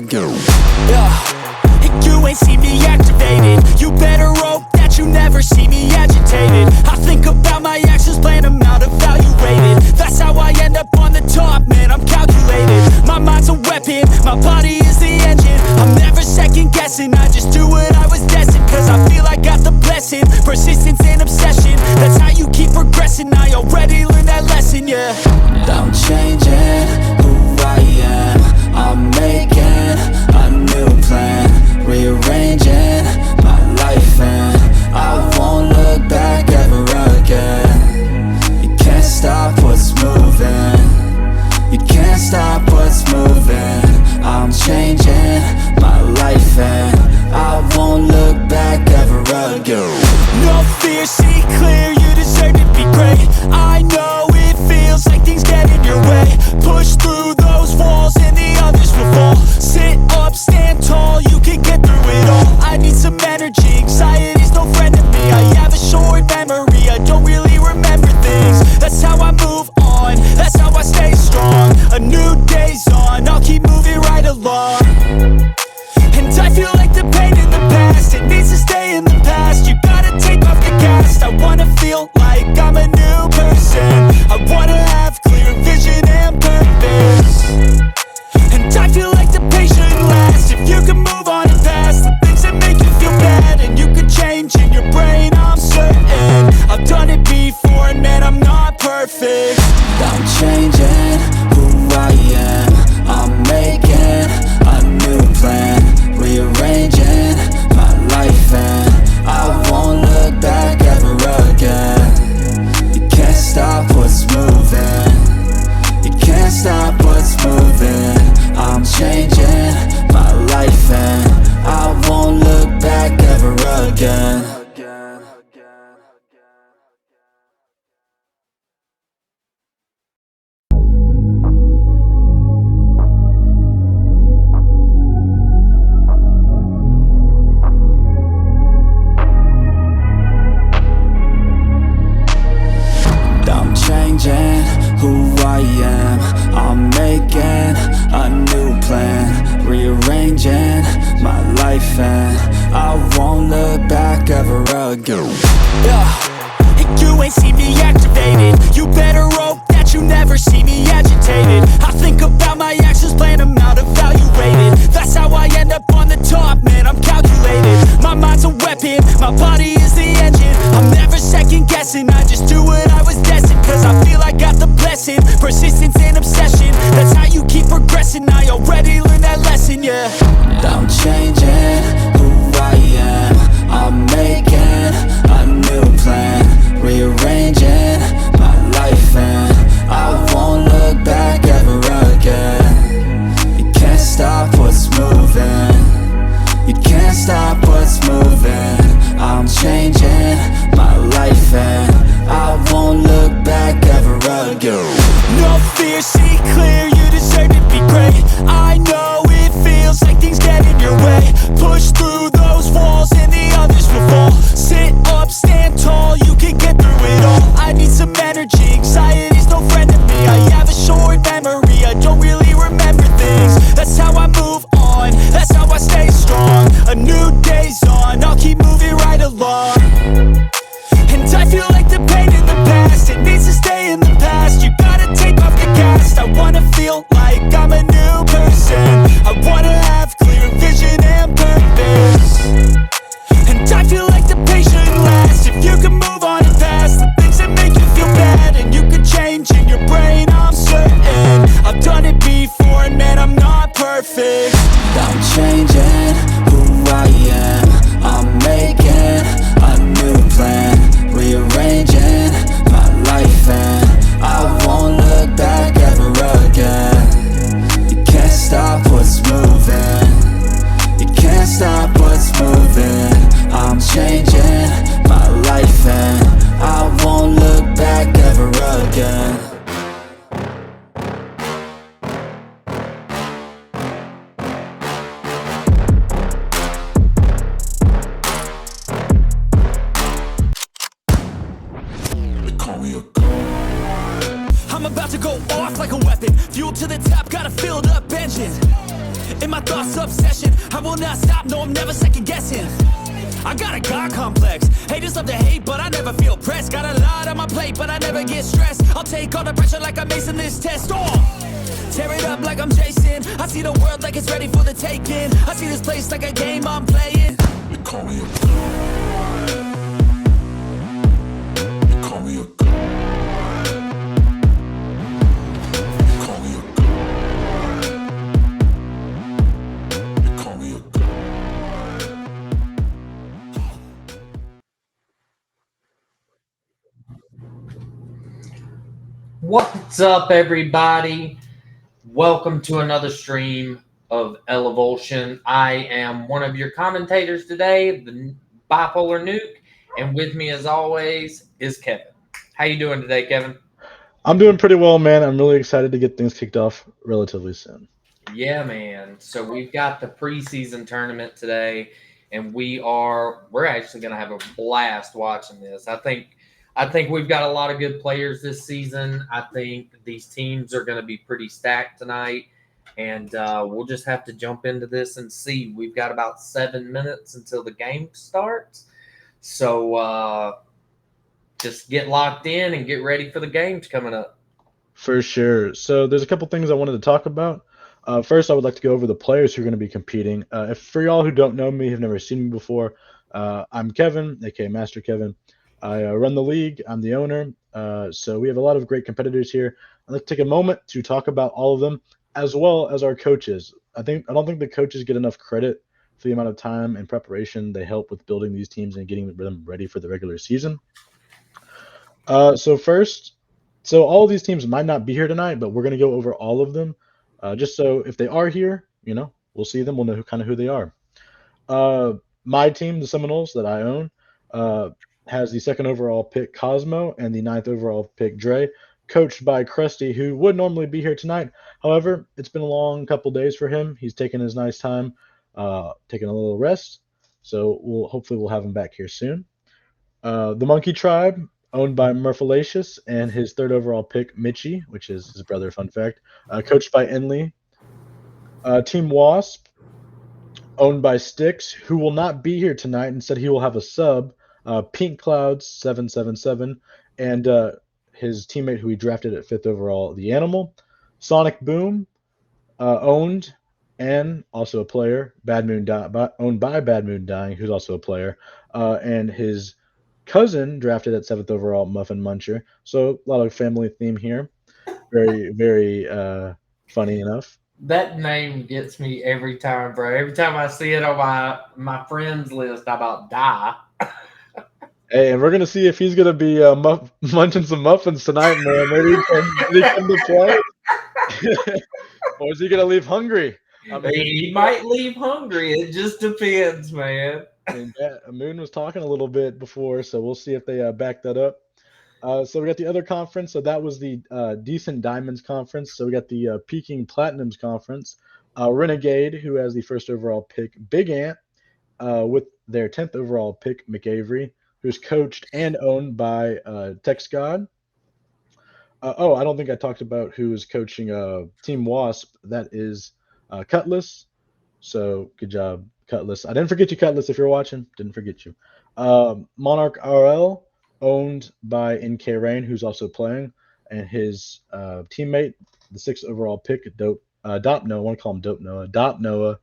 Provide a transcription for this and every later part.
ago. You ain't see me activated. You better hope that you never see me agitated. I think about my actions, plan them out, evaluated. That's how I end up on the top, man, I'm calculated. My mind's a weapon, my body is the engine. I'm never second guessing, I just do what I was destined. Cause I feel I got the blessing, persistence and obsession. That's how you keep progressing, I already learned that lesson, yeah. I'm changing who I am. I'm making a new plan, rearranging my life, and I won't look back ever again. You can't stop what's moving, you can't stop what's moving. I'm changing my life and I won't look back ever again. No fear, see clear, you deserve to be great. I know it feels like things get in your way. Push through those walls and the others will fall. Sit up, stand tall, you can get through it all. I need some energy, anxiety's no friend to me. I have a short memory, I don't really remember things. That's how I move on, that's how I stay strong. A new day's on, I'll keep moving right along. And I feel like the pain in the past, it needs to stay in the past. You gotta take off the cast. I wanna feel like I'm a new person. I wanna have clear vision and purpose. And I feel like the pain shouldn't last. If you can move on and past the things that make you feel bad, and you can change in your brain, I'm certain. I've done it before and man, I'm not perfect. I'm changing who I am. I'm making a new plan, rearranging my life, and I won't look back ever again. You can't stop what's moving, you can't stop what's moving. I'm changing my life and I won't look back ever again. I'm changing who I am. I'm making a new plan, rearranging my life, and I won't look back ever again. You ain't see me activated. You better hope that you never see me agitated. I think about my actions, plan them out, evaluated. That's how I end up on the top, man, I'm calculated. My mind's a weapon, my body is the engine. I'm never second guessing, I just do what I was destined. Cause I feel I got the blessing, persistence and obsession. That's how you keep progressing, I already learned that lesson, yeah. I'm changing who I am. I'm making a new plan, rearranging my life, and I won't look back ever again. You can't stop what's moving, you can't stop what's moving. I'm changing my life and I won't look back ever again. No fear, see clear, you deserve to be great. I know it feels like things get in your way. Push through those walls and the others will fall. Sit up, stand tall, you can get through it all. I need some energy, anxiety's no friend to me. I have a short memory, I don't really remember things. That's how I move on, that's how I stay strong. A new day's on, I'll keep moving right along. And I feel like the pain in the past, it needs to stay in the past. You gotta take off the cast. I wanna feel like I'm a new person. I wanna have clear vision and purpose. And I feel like the pain shouldn't last. If you can move on and past the things that make you feel bad, and you can change in your brain, I'm certain. I've done it before and man, I'm not perfect. I'm changing who I am. I'm making a new plan, rearranging my life, and I won't look back ever again. You can't stop what's moving, you can't stop what's moving. I'm changing my life and I won't look back ever again. I'm about to go off like a weapon, fuel to the top, got a filled up engine. In my thoughts, obsession, I will not stop, no, I'm never second guessing. I got a God complex. Haters love to hate, but I never feel pressed. Got a lot on my plate, but I never get stressed. I'll take all the pressure like I'm acing this test. Tear it up like I'm Jason. I see the world like it's ready for the taking. I see this place like a game I'm playing. They call me a They call me a They call me a They call me a What's up, everybody? Welcome to another stream of Elevation. I am one of your commentators today, the Bipolar Nuke, and with me, as always, is Kevin. How you doing today, Kevin? I'm doing pretty well, man. I'm really excited to get things kicked off relatively soon. Yeah, man. So we've got the preseason tournament today, and we're actually going to have a blast watching this. I think we've got a lot of good players this season. I think these teams are going to be pretty stacked tonight, and we'll just have to jump into this and see. We've got about 7 minutes until the game starts, so just get locked in and get ready for the games coming up. For sure. So there's a couple things I wanted to talk about. First, I would like to go over the players who are going to be competing. If for y'all who don't know me, have never seen me before, I'm Kevin, aka Master Kevin. I run the league. I'm the owner. So we have a lot of great competitors here. I'd like to take a moment to talk about all of them, as well as our coaches. I don't think the coaches get enough credit for the amount of time and preparation they help with building these teams and getting them ready for the regular season. So all of these teams might not be here tonight, but we're going to go over all of them, just so if they are here, we'll see them, we'll know who they are. My team, the Seminoles that I own, has the second overall pick Cosmo and the ninth overall pick Dre, coached by Krusty, who would normally be here tonight. However, it's been a long couple days for him. He's taking his nice time, taking a little rest. So we'll have him back here soon. The Monkey Tribe, owned by Murphalicious, and his third overall pick, Mitchie, which is his brother, fun fact, coached by Enley. Team Wasp, owned by Styx, who will not be here tonight. Instead, he will have a sub, Pink Clouds 777, and his teammate who he drafted at fifth overall, the Animal. Sonic Boom, owned and also a player, owned by Bad Moon Dying, who's also a player, and his cousin drafted at seventh overall, Muffin Muncher. So a lot of family theme here. Very, very funny enough. That name gets me every time, bro. Every time I see it on my friends list, I about die. Hey, and we're gonna see if he's gonna be munching some muffins tonight, man. Maybe he come to play, or is he gonna leave hungry? He might leave hungry. It just depends, man. And Moon was talking a little bit before, so we'll see if they back that up. So we got the other conference. So that was the Decent Diamonds conference. So we got the Peking Platinums conference. Renegade, who has the first overall pick, Big Ant, with their 10th overall pick, McAvery, who's coached and owned by Tex God. I don't think I talked about who is coaching Team Wasp. That is Cutlass. So good job, Cutlass. I didn't forget you, Cutlass, if you're watching. Didn't forget you. Monarch RL, owned by NK Rain, who's also playing, and his teammate, the sixth overall pick, Dop Noah. I want to call him Dope Noah. Dop Noah,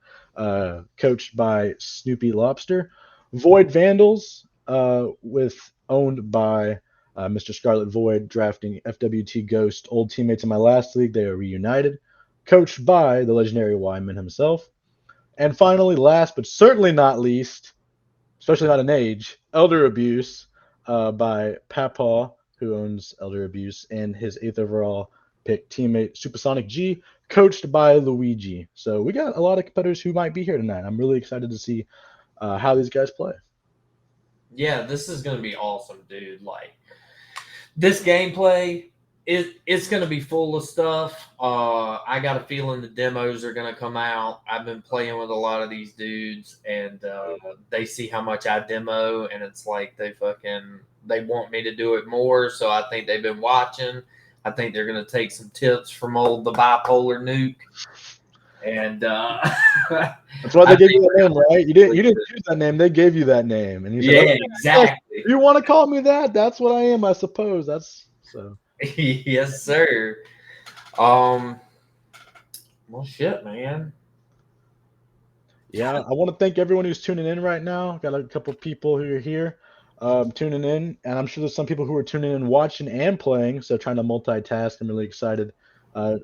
coached by Snoopy Lobster. Void Vandals, owned by Mr. Scarlet Void, drafting FWT Ghost, old teammates in my last league. They are reunited, coached by the legendary Wyman himself. And finally, last but certainly not least, especially not in age, Elder Abuse, by Papaw, who owns Elder Abuse, and his eighth overall pick teammate, Supersonic G, coached by Luigi. So we got a lot of competitors who might be here tonight. I'm really excited to see how these guys play. Yeah, this is going to be awesome, dude. Like, this gameplay, it's going to be full of stuff. I got a feeling the demos are going to come out. I've been playing with a lot of these dudes, and they see how much I demo, and it's like they want me to do it more. So I think they've been watching. I think they're going to take some tips from the Bipolar Nuke. And That's why they I gave think you that we're name, gonna right? You didn't choose that name. They gave you that name, and you said, yeah, "Okay, yes, exactly. you want to call me that? That's what I am, I suppose." That's so. Yes, sir. Um, well, shit, man. Yeah, I want to thank everyone who's tuning in right now. Got a couple people who are here tuning in, and I'm sure there's some people who are tuning in, watching and playing. So trying to multitask. I'm really excited. Uh,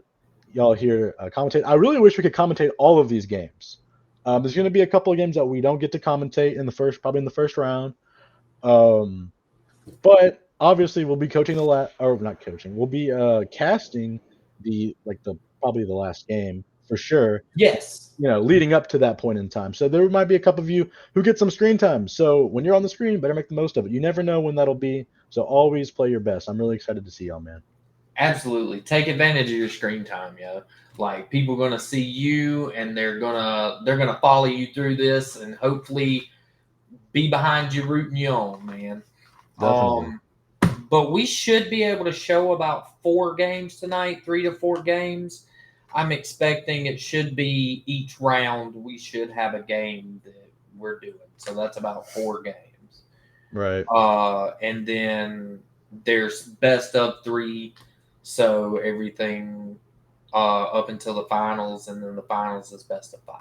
y'all here commentate. I really wish we could commentate all of these games. There's going to be a couple of games that we don't get to commentate in the first, probably in the first round. Um, but obviously, we'll be coaching or not coaching. We'll be casting the probably the last game for sure. Yes, Leading up to that point in time. So there might be a couple of you who get some screen time. So when you're on the screen, better make the most of it. You never know when that'll be. So always play your best. I'm really excited to see y'all, man. absolutely. Take advantage of your screen time, yo. Like people gonna see you, and they're gonna follow you through this, and hopefully be behind you, rooting you on, man. Definitely. Um, but we should be able to show about 4 games tonight, 3 to 4 games. I'm expecting it should be each round we should have a game that we're doing. So that's about 4 games. Right. And then there's best of 3, so everything up until the finals, and then the finals is best of 5.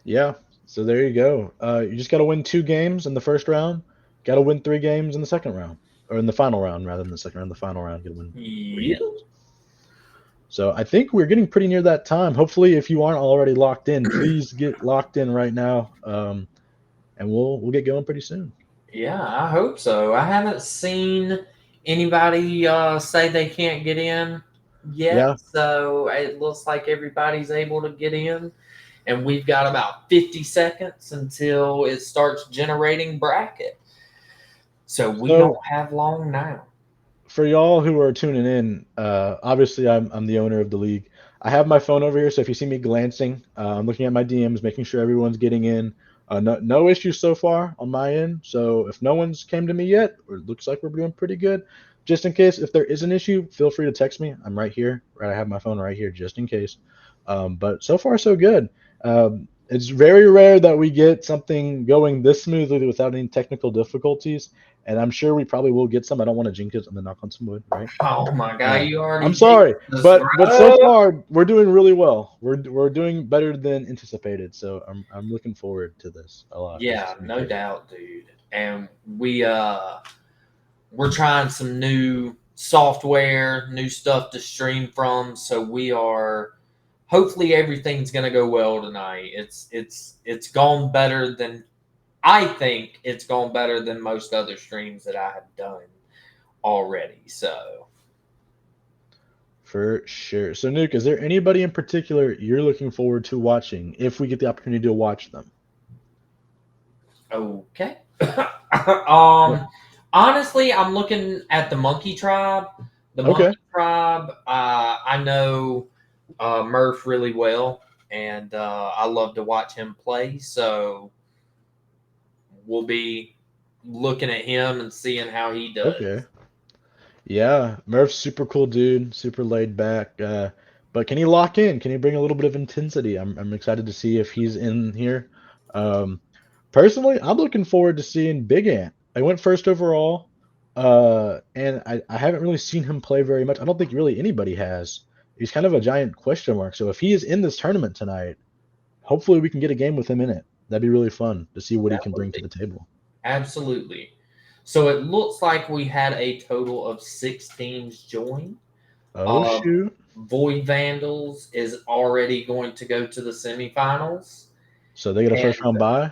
Yeah. So there you go. You just got to win 2 games in the first round. Got to win 3 games in the second round, or in the final round rather than the second round. The final round, got to win 3 games. Yeah. So I think we're getting pretty near that time. Hopefully, if you aren't already locked in, please get locked in right now, and we'll get going pretty soon. Yeah, I hope so. I haven't seen anybody say they can't get in yet, Yeah. so it looks like everybody's able to get in. And we've got about 50 seconds until it starts generating bracket. So we So don't have long now. for y'all who are tuning in, obviously I'm the owner of the league. I have my phone over here, so if you see me glancing, I'm looking at my DMs, making sure everyone's getting in. No issues so far on my end. So if no one's came to me yet, or it looks like we're doing pretty good, just in case if there is an issue, feel free to text me. I'm right here. Right, I have my phone right here just in case. But so far so good. It's very rare that we get something going this smoothly without any technical difficulties, and I'm sure we probably will get some. I don't want to jinx it. I'm gonna knock on some wood, right? Oh my God, you I'm already sorry, jinxed us, but so bro. far we're doing really well. We're doing better than anticipated, so I'm looking forward to this a lot. This is Yeah, gonna be no great. doubt, dude. And we're trying some new software, new stuff to stream from. So we are hopefully everything's gonna go well tonight. It's gone better than I think it's gone better than most other streams that I have done already. So For sure. So, Nuke, is there anybody in particular you're looking forward to watching if we get the opportunity to watch them? okay. Yeah. Honestly, I'm looking at the Monkey Tribe. The Okay. Monkey Tribe, I know Murph really well, and I love to watch him play. So we'll be looking at him and seeing how he Okay. does. Yeah, Murph's super cool dude, super laid back. But can he lock in? Can he bring a little bit of intensity? I'm excited to see if he's in here. Um, Personally, I'm looking forward to seeing Big Ant. I went first overall, and I haven't really seen him play very much. I don't think really anybody has. He's kind of a giant question mark. So if he is in this tournament tonight, hopefully we can get a game with him in it. That'd be really fun to see what he That can would bring to be the table. absolutely. So it looks like we had a total of 6 teams join. Oh Uh, shoot! Void Vandals is already going to go to the semifinals. So they get a And first round bye.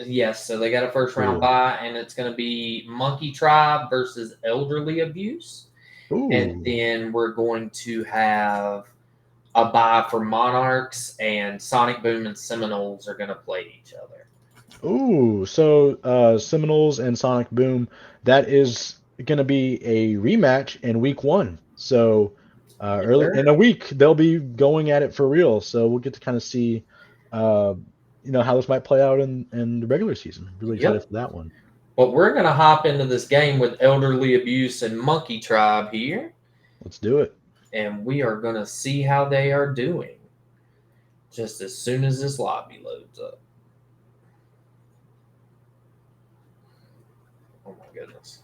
yes, so they got a first round Cool. bye, and it's going to be Monkey Tribe versus Elderly Abuse. And Ooh. then we're going to have a bye for Monarchs, and Sonic Boom and Seminoles are going to play each other. Ooh, so Seminoles and Sonic Boom, that is going to be a rematch in week 1. So Yes, early sir. in a week they'll be going at it for real. So we'll get to kind of see, uh, how this might play out in the regular season. Really excited Yep. for that one. But we're going to hop into this game with Elderly Abuse and Monkey Tribe here, Let's do it. and we are going to see how they are doing. just as soon as this lobby loads up. Oh my goodness.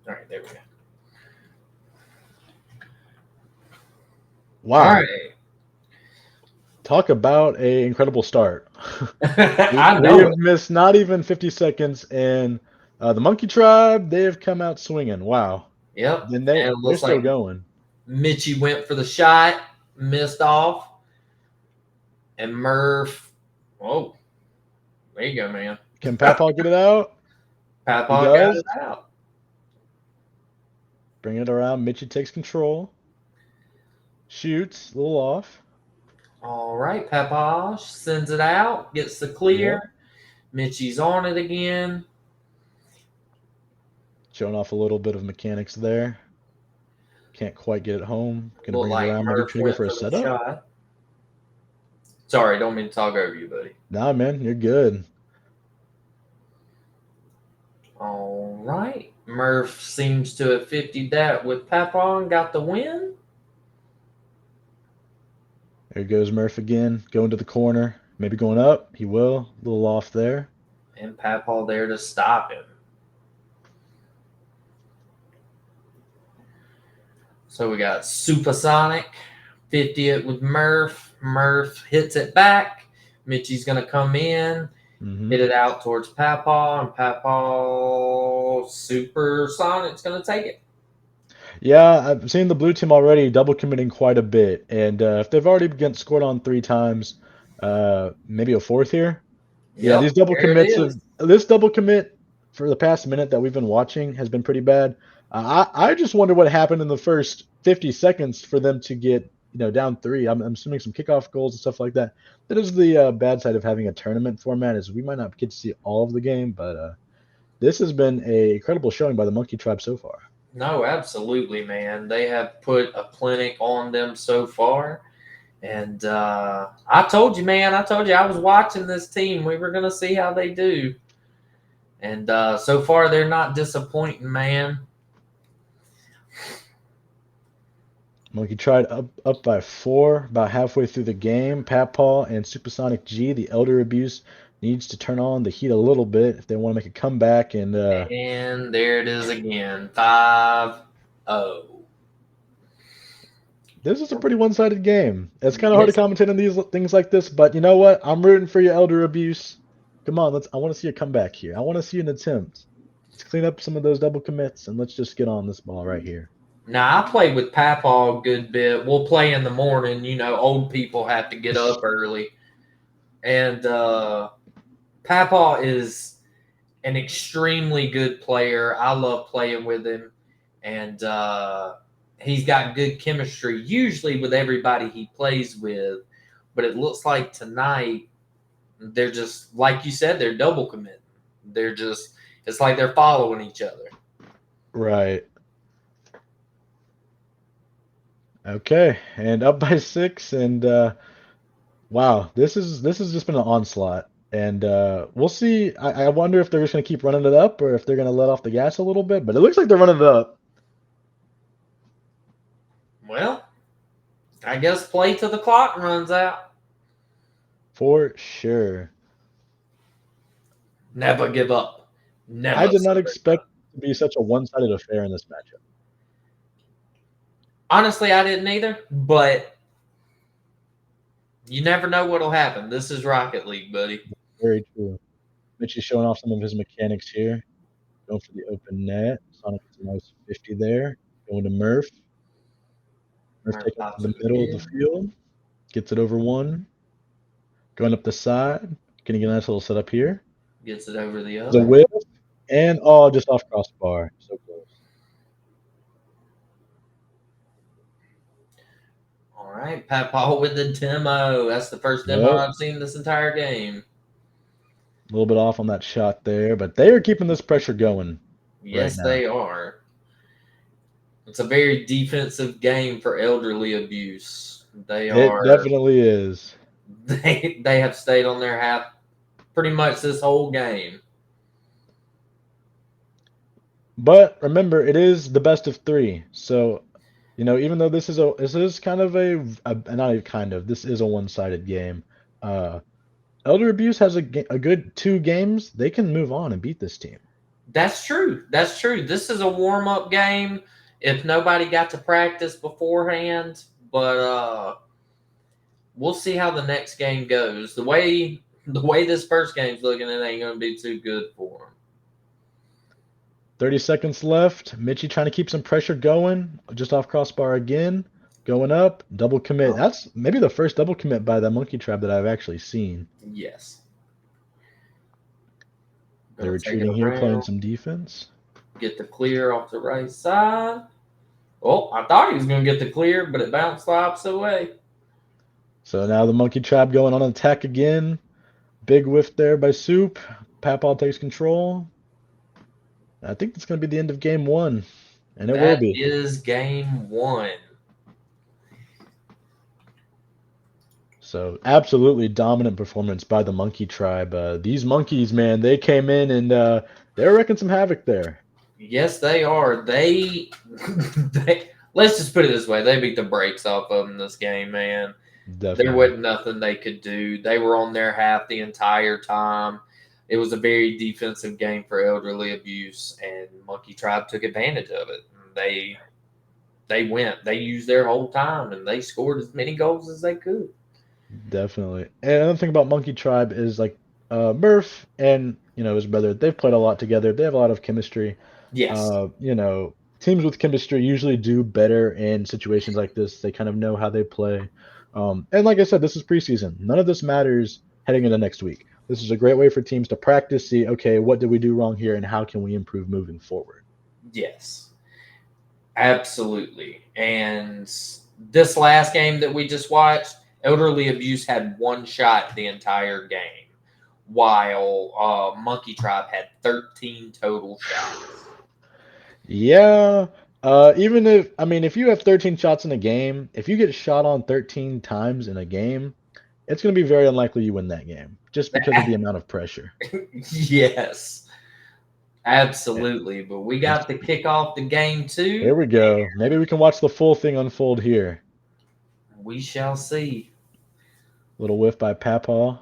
All right, there we go. Wow. All right. Talk about a incredible start. I We know have it. missed not even 50 seconds, and the Monkey Tribe, they have come out swinging. Wow. Yep. Then And it they're looks still like going. Mitchie went for the shot, missed off, and Murph. Oh, there you go, man. Can Papaw get it out? He Papa got does. it out. Bring it around. Mitchie takes control. Shoots. A little off. All right, Papa sends it out, gets the Yep. clear. Mitchie's on it again. Showing off a little bit of mechanics there. Can't quite get it home. Gonna Looked bring it like around. Maybe Murph trying to go went for a for the setup. shot. Sorry, don't mean to talk over you, buddy. Nah, man, you're good. All right. Murph seems to have 50'd that with Papa and got the win. There goes Murph again. Going to the corner. Maybe going up. He will. A little off there. And Papa there to stop him. So we got Supersonic, 50 it with Murph. Murph hits it back. Mitchie's going to come in, hit it out towards Papa, and Papa Supersonic's going to take it. Yeah, I've seen the blue team already double committing quite a bit, and if they've already been scored on 3 times, maybe a fourth here. Yeah, Yep, these double there it commits is. this double commit for the past minute that we've been watching has been pretty bad. I just wonder what happened in the first 50 seconds for them to get down 3. I'm assuming some kickoff goals and stuff like that. That is the bad side of having a tournament format is we might not get to see all of the game, but this has been a incredible showing by the Monkey Tribe so far. No, absolutely, man. They have put a clinic on them so far. And I told you, man, I was watching this team. We were going to see how they do. And so far, they're not disappointing, man. Monkey Tribe up by 4, about halfway through the game. Papaw and Supersonic G, the Elder Abuse, needs to turn on the heat a little bit if they want to make a comeback. And there it is again, 5-0. this is a pretty one-sided game. It's kind of hard to commentate on these things like this, but you know what? I'm rooting for you, Elder Abuse. Come on, I want to see a comeback here. I want to see an attempt. Let's clean up some of those double commits, and let's just get on this ball right here. Now, I played with Papa a good bit. We'll play in the morning. You know, old people have to get up early. And Papa is an extremely good player. I love playing with him. And he's got good chemistry, usually with everybody he plays with. But it looks like tonight, they're just, like you said, they're double committing. They're just, it's like they're following each other. Right. Okay, and up by 6, and wow, this has just been an onslaught, and we'll see. I wonder if they're just gonna keep running it up, or if they're gonna let off the gas a little bit. But it looks like they're running it up. Well, I guess play till the clock runs out. For sure. Never give up. Never. I did not expect it to be such a one-sided affair in this matchup. Honestly, I didn't either, but you never know what'll happen. This is Rocket League, buddy. Very true. Mitch is showing off some of his mechanics here. Going for the open net. Sonic gets a nice 50 there. Going to Murph. Murph taking it to the middle of the field. Gets it over 1. Going up the side. Can he get a nice little setup here? Gets it over the other. The whip. And just off crossbar. So close. All right, Papa with the demo. That's the first demo I've seen this entire game. A little bit off on that shot there, but they are keeping this pressure going. Yes, right now. they are. It's a very defensive game for elderly abuse. It definitely is. They have stayed on their half pretty much this whole game. But remember, it is the best of 3. So, even though this is kind of not even kind of, this is a one-sided game. Uh, Elder Abuse has a good 2 games. They can move on and beat this team. That's true. That's true. This is a warm up game. If nobody got to practice beforehand, but we'll see how the next game goes. The way this first game's looking, it ain't gonna be too good for them. 30 seconds left. Mitchie trying to keep some pressure going. Just off crossbar again. Going up. Double commit. That's maybe the first double commit by the Monkey Tribe that I've actually seen. Yes. They're Gonna take it retreating here, playing around. some defense. Get the clear off the right side. Oh, I thought he was going to get the clear, but it bounced the opposite way. So now the Monkey Tribe going on attack again. Big whiff there by Soup. Papal takes control. I think that's going to be the end of game 1. And it will That be. is game 1. So absolutely dominant performance by the Monkey Tribe. These monkeys, man, they came in and they were wrecking some havoc there. Yes, they are. Let's just put it this way. They beat the brakes off of them this game, man. Definitely. There wasn't nothing they could do. They were on their half the entire time. It was a very defensive game for Elderly Abuse, and Monkey Tribe took advantage of it. They went. They used their whole time, and they scored as many goals as they could. Definitely. And another thing about Monkey Tribe is like Murph and his brother, they've played a lot together. They have a lot of chemistry. Yes. Teams with chemistry usually do better in situations like this. They kind of know how they play. And like I said, this is preseason. None of this matters heading into next week. This is a great way for teams to practice, see, okay, what did we do wrong here and how can we improve moving forward? Yes. Absolutely. And this last game that we just watched, Elderly Abuse had 1 shot the entire game, while Monkey Tribe had 13 total shots. Yeah. Even if you have 13 shots in a game, if you get shot on 13 times in a game, it's going to be very unlikely you win that game just because of the amount of pressure. Yes. Absolutely. But we got to kick off the game 2. Here we go. Maybe we can watch the full thing unfold here. We shall see. Little whiff by Papaw.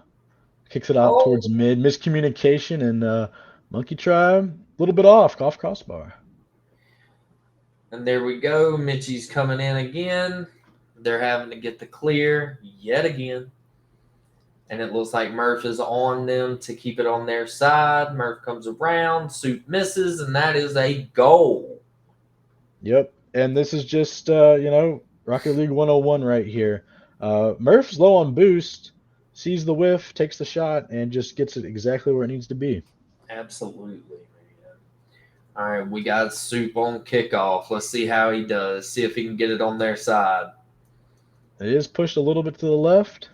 Kicks it out towards mid. Miscommunication and Monkey Tribe. A little bit off crossbar. And there we go. Mitchie's coming in again. They're having to get the clear yet again. And it looks like Murph is on them to keep it on their side. Murph comes around. Soup misses, and that is a goal. Yep. And this is just, Rocket League 101 right here. Murph's low on boost, sees the whiff, takes the shot, and just gets it exactly where it needs to be. Absolutely, man. All right, we got Soup on kickoff. Let's see how he does. See if he can get it on their side. It is pushed a little bit to the left.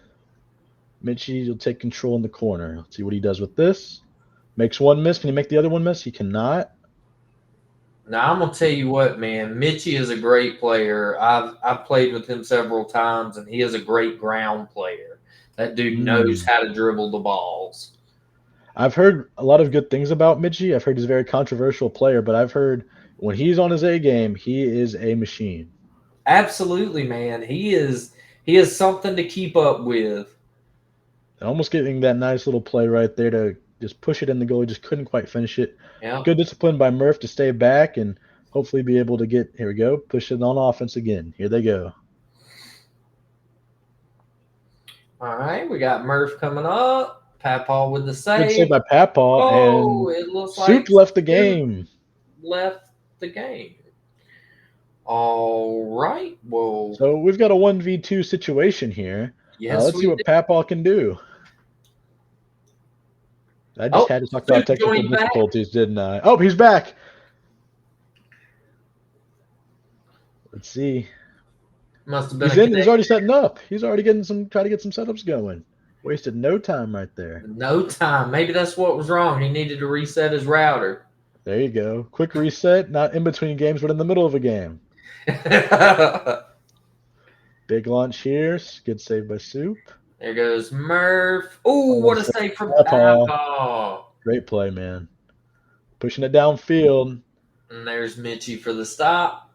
Mitchie will take control in the corner. Let's see what he does with this. Makes 1 miss. Can he make the other 1 miss? He cannot. Now, I'm going to tell you what, man. Mitchie is a great player. I've played with him several times, and he is a great ground player. That dude knows how to dribble the balls. I've heard a lot of good things about Mitchie. I've heard he's a very controversial player, but I've heard when he's on his A game, he is a machine. Absolutely, man. He is something to keep up with. And almost getting that nice little play right there to just push it in the goal. He just couldn't quite finish it. Yeah. Good discipline by Murph to stay back and hopefully be able to get, here we go, push it on offense again. Here they go. All right, we got Murph coming up. Papaw with the save. Good save by Papaw, and it looks Soup like left the game. Left the game. All right. Well, So we've got a 1v2 situation here. yes, Let's see what Papaw can do. I just had to talk about technical difficulties, didn't I? Oh, he's back. Let's see. Must have been. He's already setting up. He's already trying to get some setups going. Wasted no time right there. No time. Maybe that's what was wrong. He needed to reset his router. There you go. Quick reset, not in between games, but in the middle of a game. Big launch here. Good save by Soup. There goes Murph. Oh, what a save from Papaw. Great play, man. Pushing it downfield. And there's Mitchie for the stop.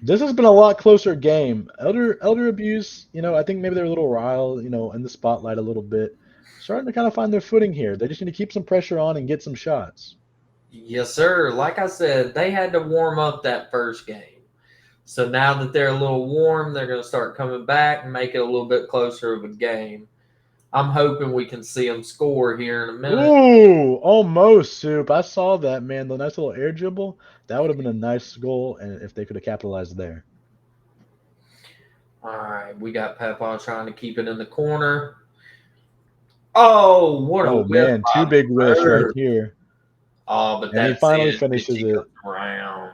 This has been a lot closer game. Elder Abuse, I think maybe they're a little riled, in the spotlight a little bit. Starting to kind of find their footing here. They just need to keep some pressure on and get some shots. Yes, sir. Like I said, they had to warm up that first game. So now that they're a little warm, they're going to start coming back and make it a little bit closer of a game. I'm hoping we can see them score here in a minute. Ooh, almost, Soup. I saw that, man. The nice little air dribble. That would have been a nice goal, and if they could have capitalized there. All right, we got Papa trying to keep it in the corner. Oh, what a Oh, whiff man. by Two big whiffs right Bird. here. Oh, but And he that's finally it. finishes Mitchie it. comes around.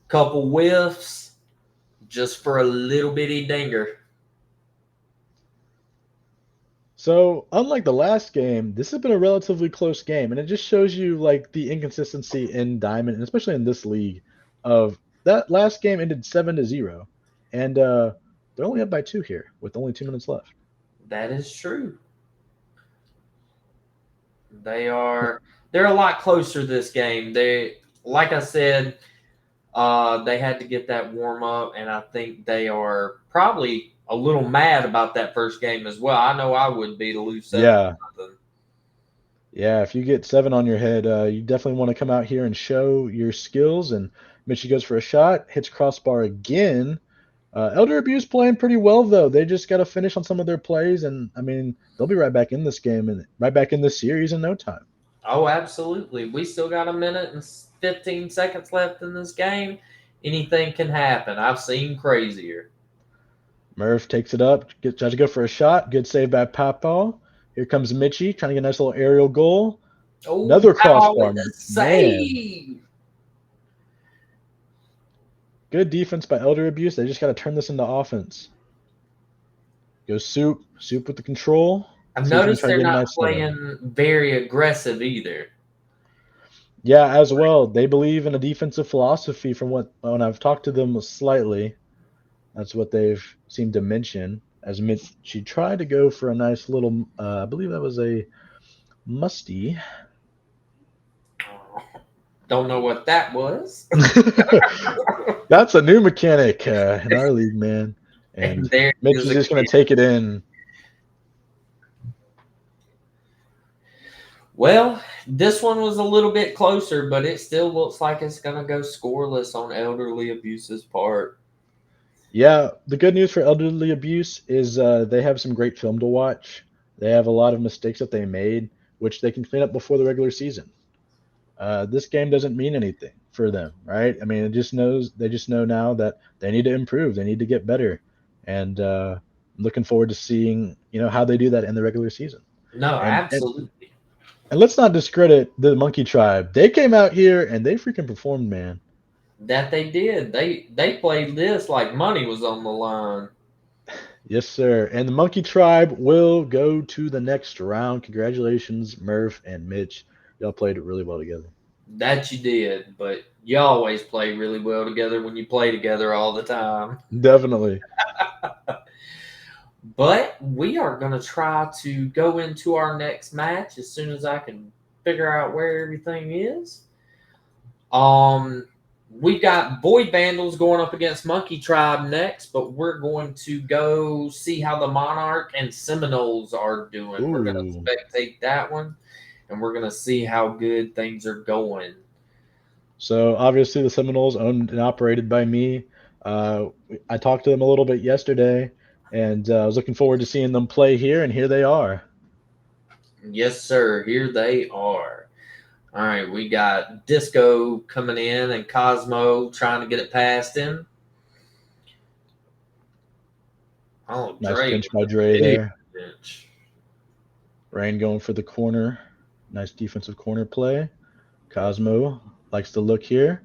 Couple whiffs just for a little bitty dinger. So, unlike the last game, this has been a relatively close game, and it just shows you like the inconsistency in Diamond, and especially in this league. Of that last game ended 7-0, and they're only up by 2 here with only 2 minutes left. That is true. They're a lot closer this game. They, like I said, they had to get that warm up, and I think they are probably a little mad about that first game as well. I know I would be to lose 7 Yeah, nothing. yeah. If you get 7 on your head, you definitely want to come out here and show your skills. And Mitchie goes for a shot, hits crossbar again. Elder Abuse playing pretty well though. They just got to finish on some of their plays, and I mean they'll be right back in this game and right back in this series in no time. Oh, absolutely. We still got a minute and 15 seconds left in this game. Anything can happen. I've seen crazier. Murph takes it up, tries to go for a shot. Good save by Papaw. Here comes Mitchie trying to get a nice little aerial goal. Oh, Another wow, crossbar. with the Man, save. good defense by Elder Abuse. They just got to turn this into offense. Go Soup. Soup with the control. I've See if we can noticed try to they're get a not nice setup. playing very aggressive either. Yeah, as well. They believe in a defensive philosophy from when I've talked to them slightly. That's what they've seemed to mention. As she tried to go for a nice little, I believe that was a musty. Don't know what that was. That's a new mechanic in our league, man. And there Mitch is is a just going kid. to take it in. Well, this one was a little bit closer, but it still looks like it's going to go scoreless on Elderly Abuse's part. Yeah, the good news for Elderly Abuse is they have some great film to watch. They have a lot of mistakes that they made, which they can clean up before the regular season. This game doesn't mean anything for them, right? I mean, they just know now that they need to improve, they need to get better, and I'm looking forward to seeing how they do that in the regular season. No, And absolutely. and let's not discredit the Monkey Tribe. They came out here and they freaking performed, man. That they did. They played this like money was on the line. Yes, sir. And the Monkey Tribe will go to the next round. Congratulations, Murph and Mitch. Y'all played it really well together. That you did, but you always play really well together when you play together all the time. Definitely. But we are going to try to go into our next match as soon as I can figure out where everything is. We got Void Vandals going up against Monkey Tribe next, but we're going to go see how the Monarch and Seminoles are doing. Ooh. We're going to spectate that one, and we're going to see how good things are going. So obviously the Seminoles owned and operated by me. I talked to them a little bit yesterday, and I was looking forward to seeing them play here, and here they are. Yes, sir. Here they are. All right, we got Disco coming in and Cosmo trying to get it past him. Oh, Nice Dre. pinch by Dre there. Bench. Rain going for the corner. Nice defensive corner play. Cosmo likes to look here.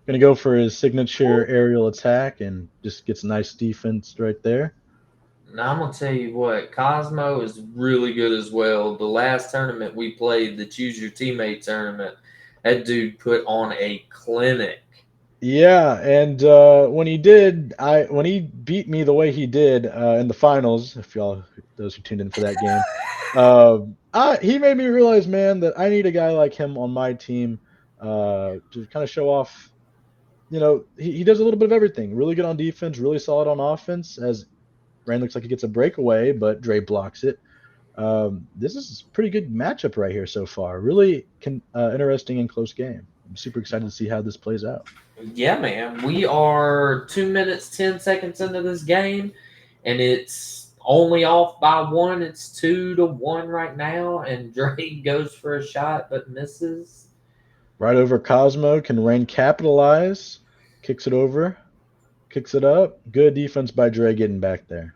Going to go for his signature aerial attack and just gets nice defense right there. Now, I'm going to tell you what, Cosmo is really good as well. The last tournament we played, the Choose Your Teammate tournament, that dude put on a clinic. Yeah, and when he beat me the way he did in the finals, those who tuned in for that game, he made me realize, man, that I need a guy like him on my team. to kind of show off. He does a little bit of everything. Really good on defense, really solid on offense. As Rain looks like he gets a breakaway, but Dre blocks it. This is a pretty good matchup right here so far. Really interesting and close game. I'm super excited to see how this plays out. Yeah, man. We are 2 minutes 10 seconds into this game, and it's only off by one. It's 2-1 right now, and Drake goes for a shot but misses. Right over Cosmo. Can Rain capitalize? Kicks it over. Kicks it up. Good defense by Dre getting back there.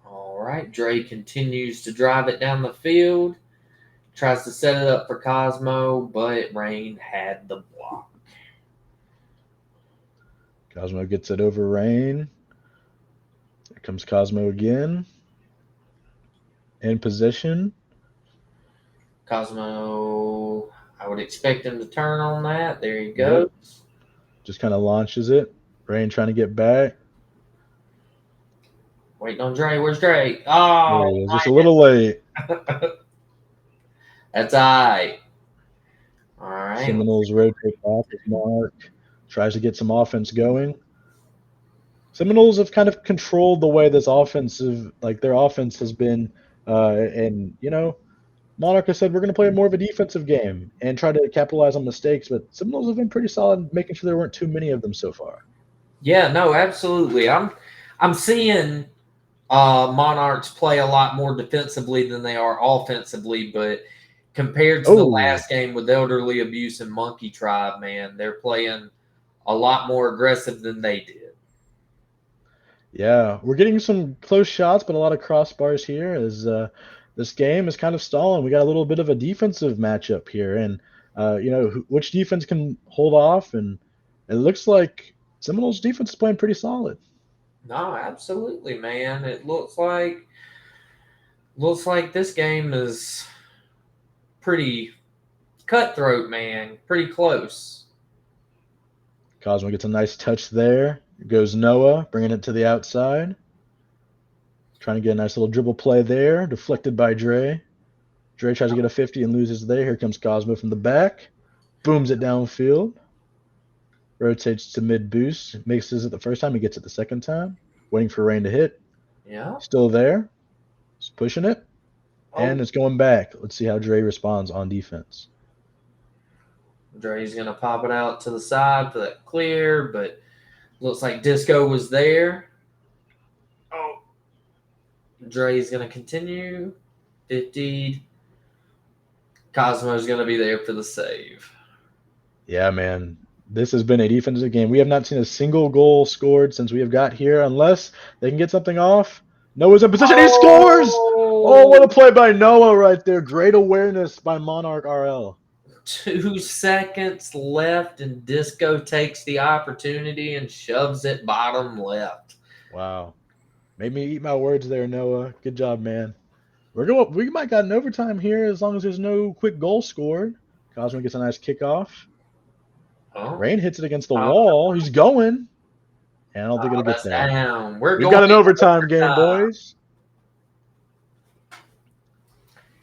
All right, Dre continues to drive it down the field. Tries to set it up for Cosmo, but Rain had the block. Cosmo gets it over Rain. Here comes Cosmo again. In position. Cosmo, I would expect him to turn on that. There he goes. Yep. Just kind of launches it. Rain trying to get back. Waiting on Dre. Where's Dre? Oh, There he is. Just a little late. That's all right. All right. Seminoles rotate back as Mark tries to get some offense going. Seminoles have kind of controlled the way their offense has been, and Monarch has said we're going to play more of a defensive game and try to capitalize on mistakes. But Seminoles have been pretty solid, making sure there weren't too many of them so far. Yeah, no, absolutely. I'm seeing Monarchs play a lot more defensively than they are offensively, but compared to the last game with Elderly Abuse and Monkey Tribe, man, they're playing a lot more aggressive than they did. Yeah, we're getting some close shots, but a lot of crossbars here as this game is kind of stalling. We got a little bit of a defensive matchup here, and which defense can hold off, and it looks like Seminoles' defense is playing pretty solid. No, absolutely, man. It looks like this game is pretty cutthroat, man. Pretty close. Cosmo gets a nice touch there. Goes Noah, bringing it to the outside. Trying to get a nice little dribble play there. Deflected by Dre. Dre tries to get a 50 and loses there. Here comes Cosmo from the back. Booms it downfield. Rotates to mid boost. Makes it the first time. He gets it the second time. Waiting for Rain to hit. Yeah. Still there. Just pushing it. Oh. And it's going back. Let's see how Dre responds on defense. Dre's going to pop it out to the side for that clear, but looks like Disco was there. Oh. Dre's going to continue. 50. Cosmo's going to be there for the save. Yeah, man. This has been a defensive game. We have not seen a single goal scored since we have got here unless they can get something off. Noah's in position. He scores! Oh, what a play by Noah right there. Great awareness by Monarch RL. 2 seconds left, and Disco takes the opportunity and shoves it bottom left. Wow. Made me eat my words there, Noah. Good job, man. We might got an overtime here as long as there's no quick goal scored. Cosmo gets a nice kickoff. Oh. Rain hits it against the wall. He's going. And I don't think it'll get there. Down. We've got an overtime game, boys.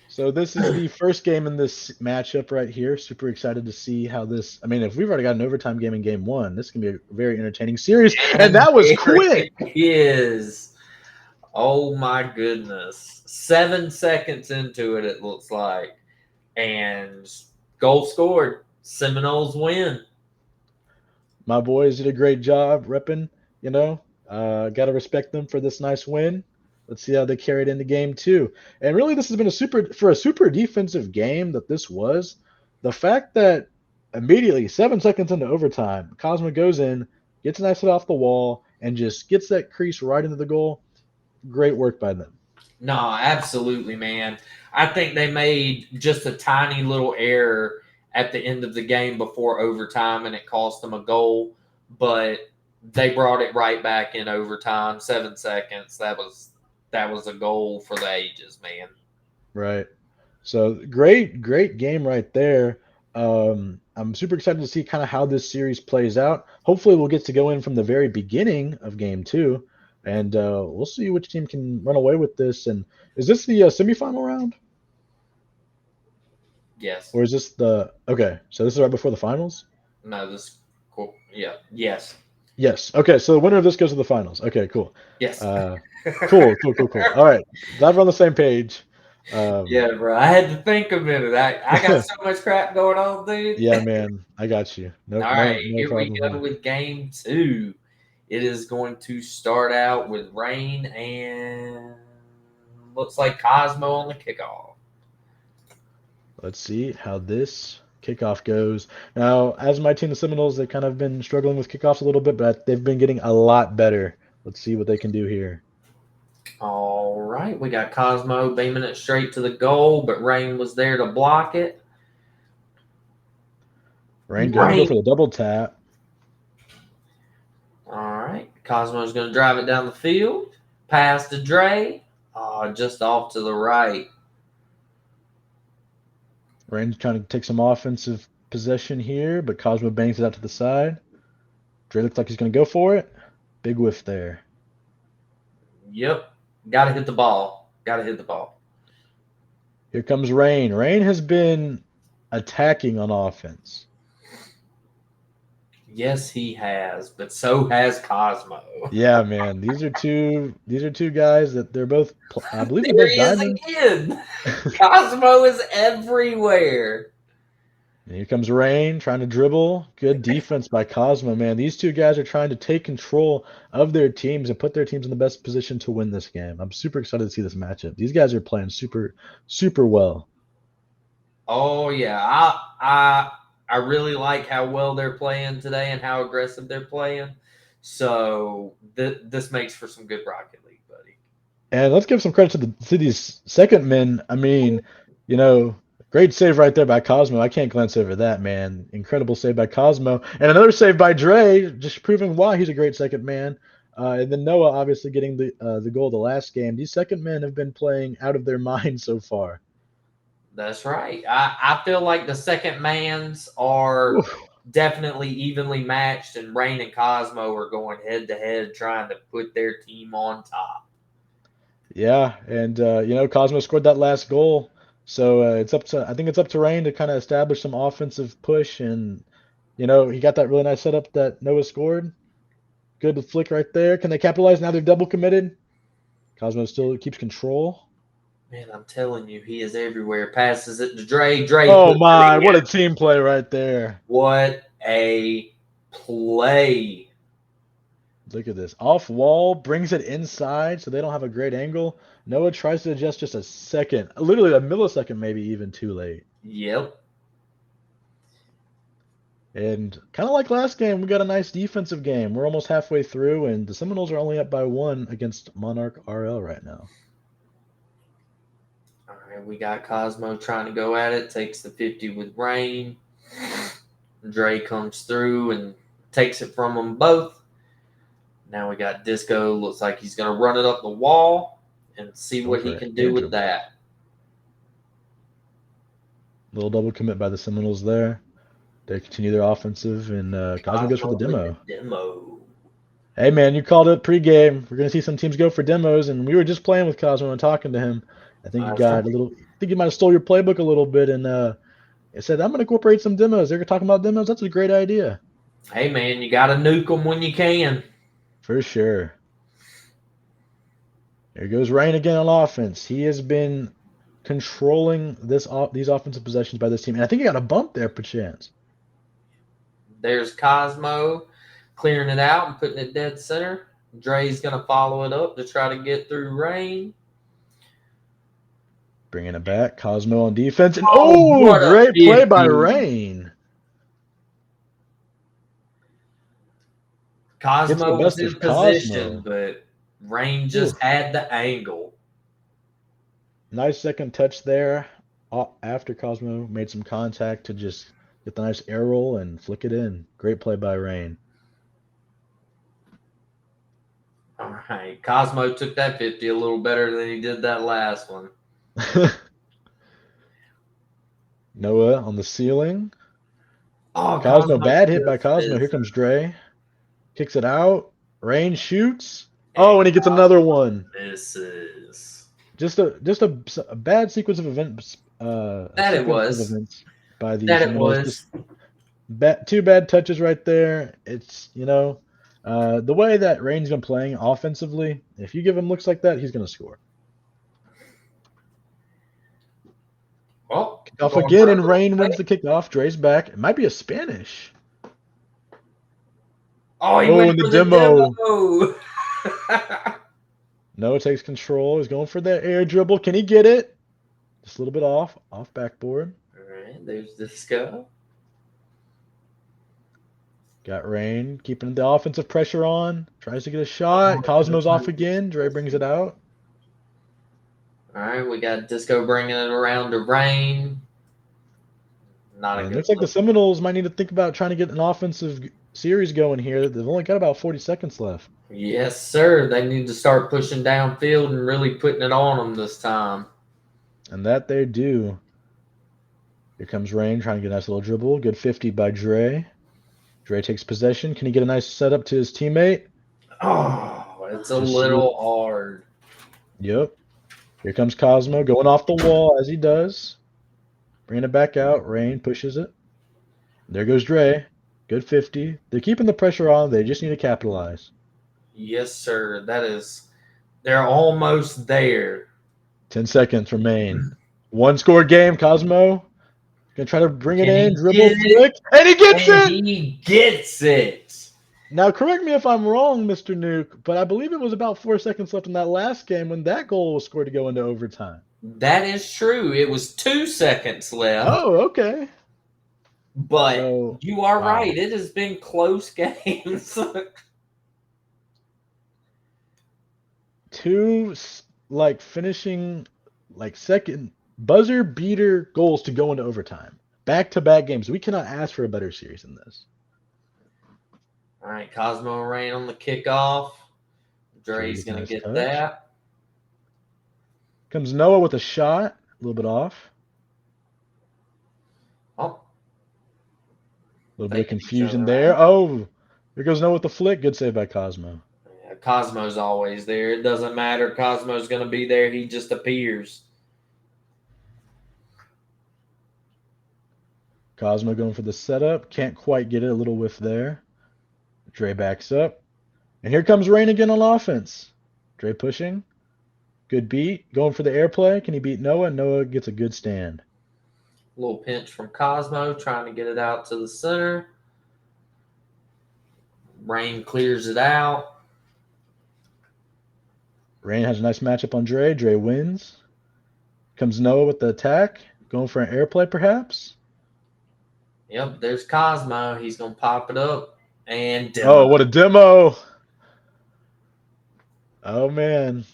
So this is the first game in this matchup right here. Super excited to see how this. I mean, if we've already got an overtime game in game one, this can be a very entertaining series. And that was quick. It is. Oh my goodness. 7 seconds into it, it looks like. And goal scored. Seminoles win. My boys did a great job repping, got to respect them for this nice win. Let's see how they carry it into game two. And really, this has been a super defensive game that this was. The fact that immediately, 7 seconds into overtime, Cosmo goes in, gets a nice hit off the wall, and just gets that crease right into the goal. Great work by them. No, absolutely, man. I think they made just a tiny little error at the end of the game before overtime, and it cost them a goal. But they brought it right back in overtime. 7 seconds. That was a goal for the ages, man. Right. So great game right there. I'm super excited to see kind of how this series plays out. Hopefully we'll get to go in from the very beginning of game two, and we'll see which team can run away with this. And is this the semifinal round? Yes. Or is this the okay? So this is right before the finals. No, this. Cool. Yeah. Yes. Yes. Okay. So the winner of this goes to the finals. Okay. Cool. Yes. Uh, cool. All right. Glad we're on the same page. Yeah, bro. I had to think a minute. I got so much crap going on, dude. Yeah, man. I got you. No, All no, right, no here we problem go here. with game 2. It is going to start out with Rain and looks like Cosmo on the kickoff. Let's see how this kickoff goes. Now, as my team, the Seminoles, they've kind of been struggling with kickoffs a little bit, but they've been getting a lot better. Let's see what they can do here. All right, we got Cosmo beaming it straight to the goal, but Rain was there to block it. Rain going to go Rain. for the double tap. All right, Cosmo's going to drive it down the field. Pass to Dre. Oh, just off to the right. Rain's trying to take some offensive possession here, but Cosmo bangs it out to the side. Dre looks like he's going to go for it. Big whiff there. Yep, got to hit the ball. Got to hit the ball. Here comes Rain. Rain has been attacking on offense. Yes, he has, but so has Cosmo. Yeah, man. These are two guys that they're both I believe they're There both he is diamonds. again. Cosmo is everywhere. And here comes Rain trying to dribble. Good defense by Cosmo, man. These two guys are trying to take control of their teams and put their teams in the best position to win this game. I'm super excited to see this matchup. These guys are playing super, super well. Oh yeah, I really like how well they're playing today and how aggressive they're playing. So this makes for some good Rocket League, buddy. And let's give some credit to these second men. I mean, great save right there by Cosmo. I can't glance over that, man. Incredible save by Cosmo. And another save by Dre, just proving why he's a great second man. And then Noah obviously getting the goal the last game. These second men have been playing out of their minds so far. That's right. I feel like the second mans are Oof. definitely evenly matched, and Rain and Cosmo are going head to head trying to put their team on top. Yeah, and Cosmo scored that last goal. So I think it's up to Rain to kind of establish some offensive push, and he got that really nice setup that Noah scored. Good flick right there. Can they capitalize? Now they're double committed. Cosmo still keeps control. Man, I'm telling you, he is everywhere. Passes it to Dre. Dre Oh puts it my, in. what a team play right there. What a play. Look at this. Off wall, brings it inside so they don't have a great angle. Noah tries to adjust just a second, literally a millisecond, maybe even too late. Yep. And kind of like last game, we got a nice defensive game. We're almost halfway through, and the Seminoles are only up by 1 against Monarch RL right now. All right, we got Cosmo trying to go at it. Takes the 50 with Rain. Dre comes through and takes it from them both. Now we got Disco. Looks like he's going to run it up the wall and see what he can do with that. Little double commit by the Seminoles there. They continue their offensive, and Cosmo goes for the demo. Hey, man, you called it pregame. We're going to see some teams go for demos, and we were just playing with Cosmo and talking to him. I think I think he might have stole your playbook a little bit, and he said, I'm going to incorporate some demos. They're talking about demos. That's a great idea. Hey, man, you got to nuke them when you can. For sure. There goes Ryan again on offense. He has been controlling these offensive possessions by this team, and I think he got a bump there, perchance. There's Cosmo clearing it out and putting it dead center. Dre's going to follow it up to try to get through Rain. Bringing it back. Cosmo on defense. And great play by Rain. Cosmo was in position, but Rain just had the angle. Nice second touch there after Cosmo made some contact to just get the nice air roll and flick it in. Great play by Rain. All right. Cosmo took that 50 a little better than he did that last one. Noah on the ceiling. Oh, Cosmo bad hit by Cosmo. Here comes Dre. Kicks it out. Rain shoots. And he gets another one. This is just a bad sequence of events a That it sequence of was. events by the That it Seminoles. was. Just two bad touches right there. It's the way that Rain's been playing offensively. If you give him looks like that, he's going to score. Well, Kickoff going again, for a and little Rain wins play. the kickoff. Dre's back. It might be a Spanish. Oh, he Oh, went and the for the demo. demo. Noah takes control. He's going for the air dribble. Can he get it? Just a little bit off backboard. All right, there's Disco. Got Rain keeping the offensive pressure on. Tries to get a shot. Cosmo's off again. Dre brings it out. All right, we got Disco bringing it around to Rain. Not a And it good looks like the look. Seminoles might need to think about trying to get an offensive series going here. They've only got about 40 seconds left. Yes, sir. They need to start pushing downfield and really putting it on them this time. And that they do. Here comes Rain trying to get a nice little dribble. Good 50 by Dre. Dre takes possession. Can he get a nice setup to his teammate? Oh, it's a Just little hard. Yep. Here comes Cosmo going off the wall as he does. Bringing it back out. Rain pushes it. There goes Dre. Good 50. They're keeping the pressure on. They just need to capitalize. Yes, sir. They're almost there. 10 seconds remain. One score game. Cosmo gonna try to bring it Can he in. Dribble get it? flick. And he gets And it! he gets it. Now, correct me if I'm wrong, Mr. Nuke, but I believe it was about 4 seconds left in that last game when that goal was scored to go into overtime. That is true. It was 2 seconds left. Oh, okay. But So, you are wow. right. It has been close games. Two finishing second buzzer beater goals to go into overtime. Back-to-back games. We cannot ask for a better series than this. All right, Cosmo Rain on the kickoff. Dre's going to Nice get touch. that. Comes Noah with a shot. A little bit off. Oh, A little bit of Taking each confusion other there. out. Oh, here goes Noah with the flick. Good save by Cosmo. yeah, Cosmo's always there. It doesn't matter. Cosmo's going to be there. He just appears. Cosmo going for the setup. Can't quite get it. A little whiff there. Dre backs up. And here comes Rain again on offense. Dre pushing. Good beat. Going for the airplay. Can he beat Noah? Noah gets a good stand. A little pinch from Cosmo, trying to get it out to the center. Rain clears it out. Rain has a nice matchup on Dre. Dre wins. Comes Noah with the attack. Going for an airplay, perhaps? Yep, there's Cosmo. He's going to pop it up. And Oh, what a demo. Oh, man.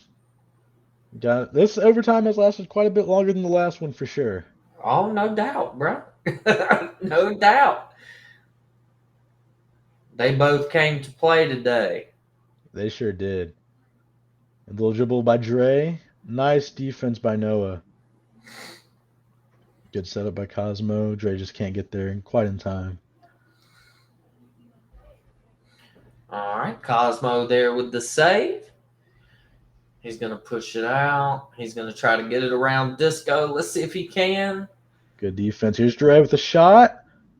This overtime has lasted quite a bit longer than the last one for sure. Oh, no doubt, bro. No doubt. They both came to play today. They sure did. A little dribble by Dre. Nice defense by Noah. Good setup by Cosmo. Dre just can't get there quite in time. All right, Cosmo there with the save. He's going to push it out. He's going to try to get it around Disco. Let's see if he can. Good defense. Here's Dre with a shot.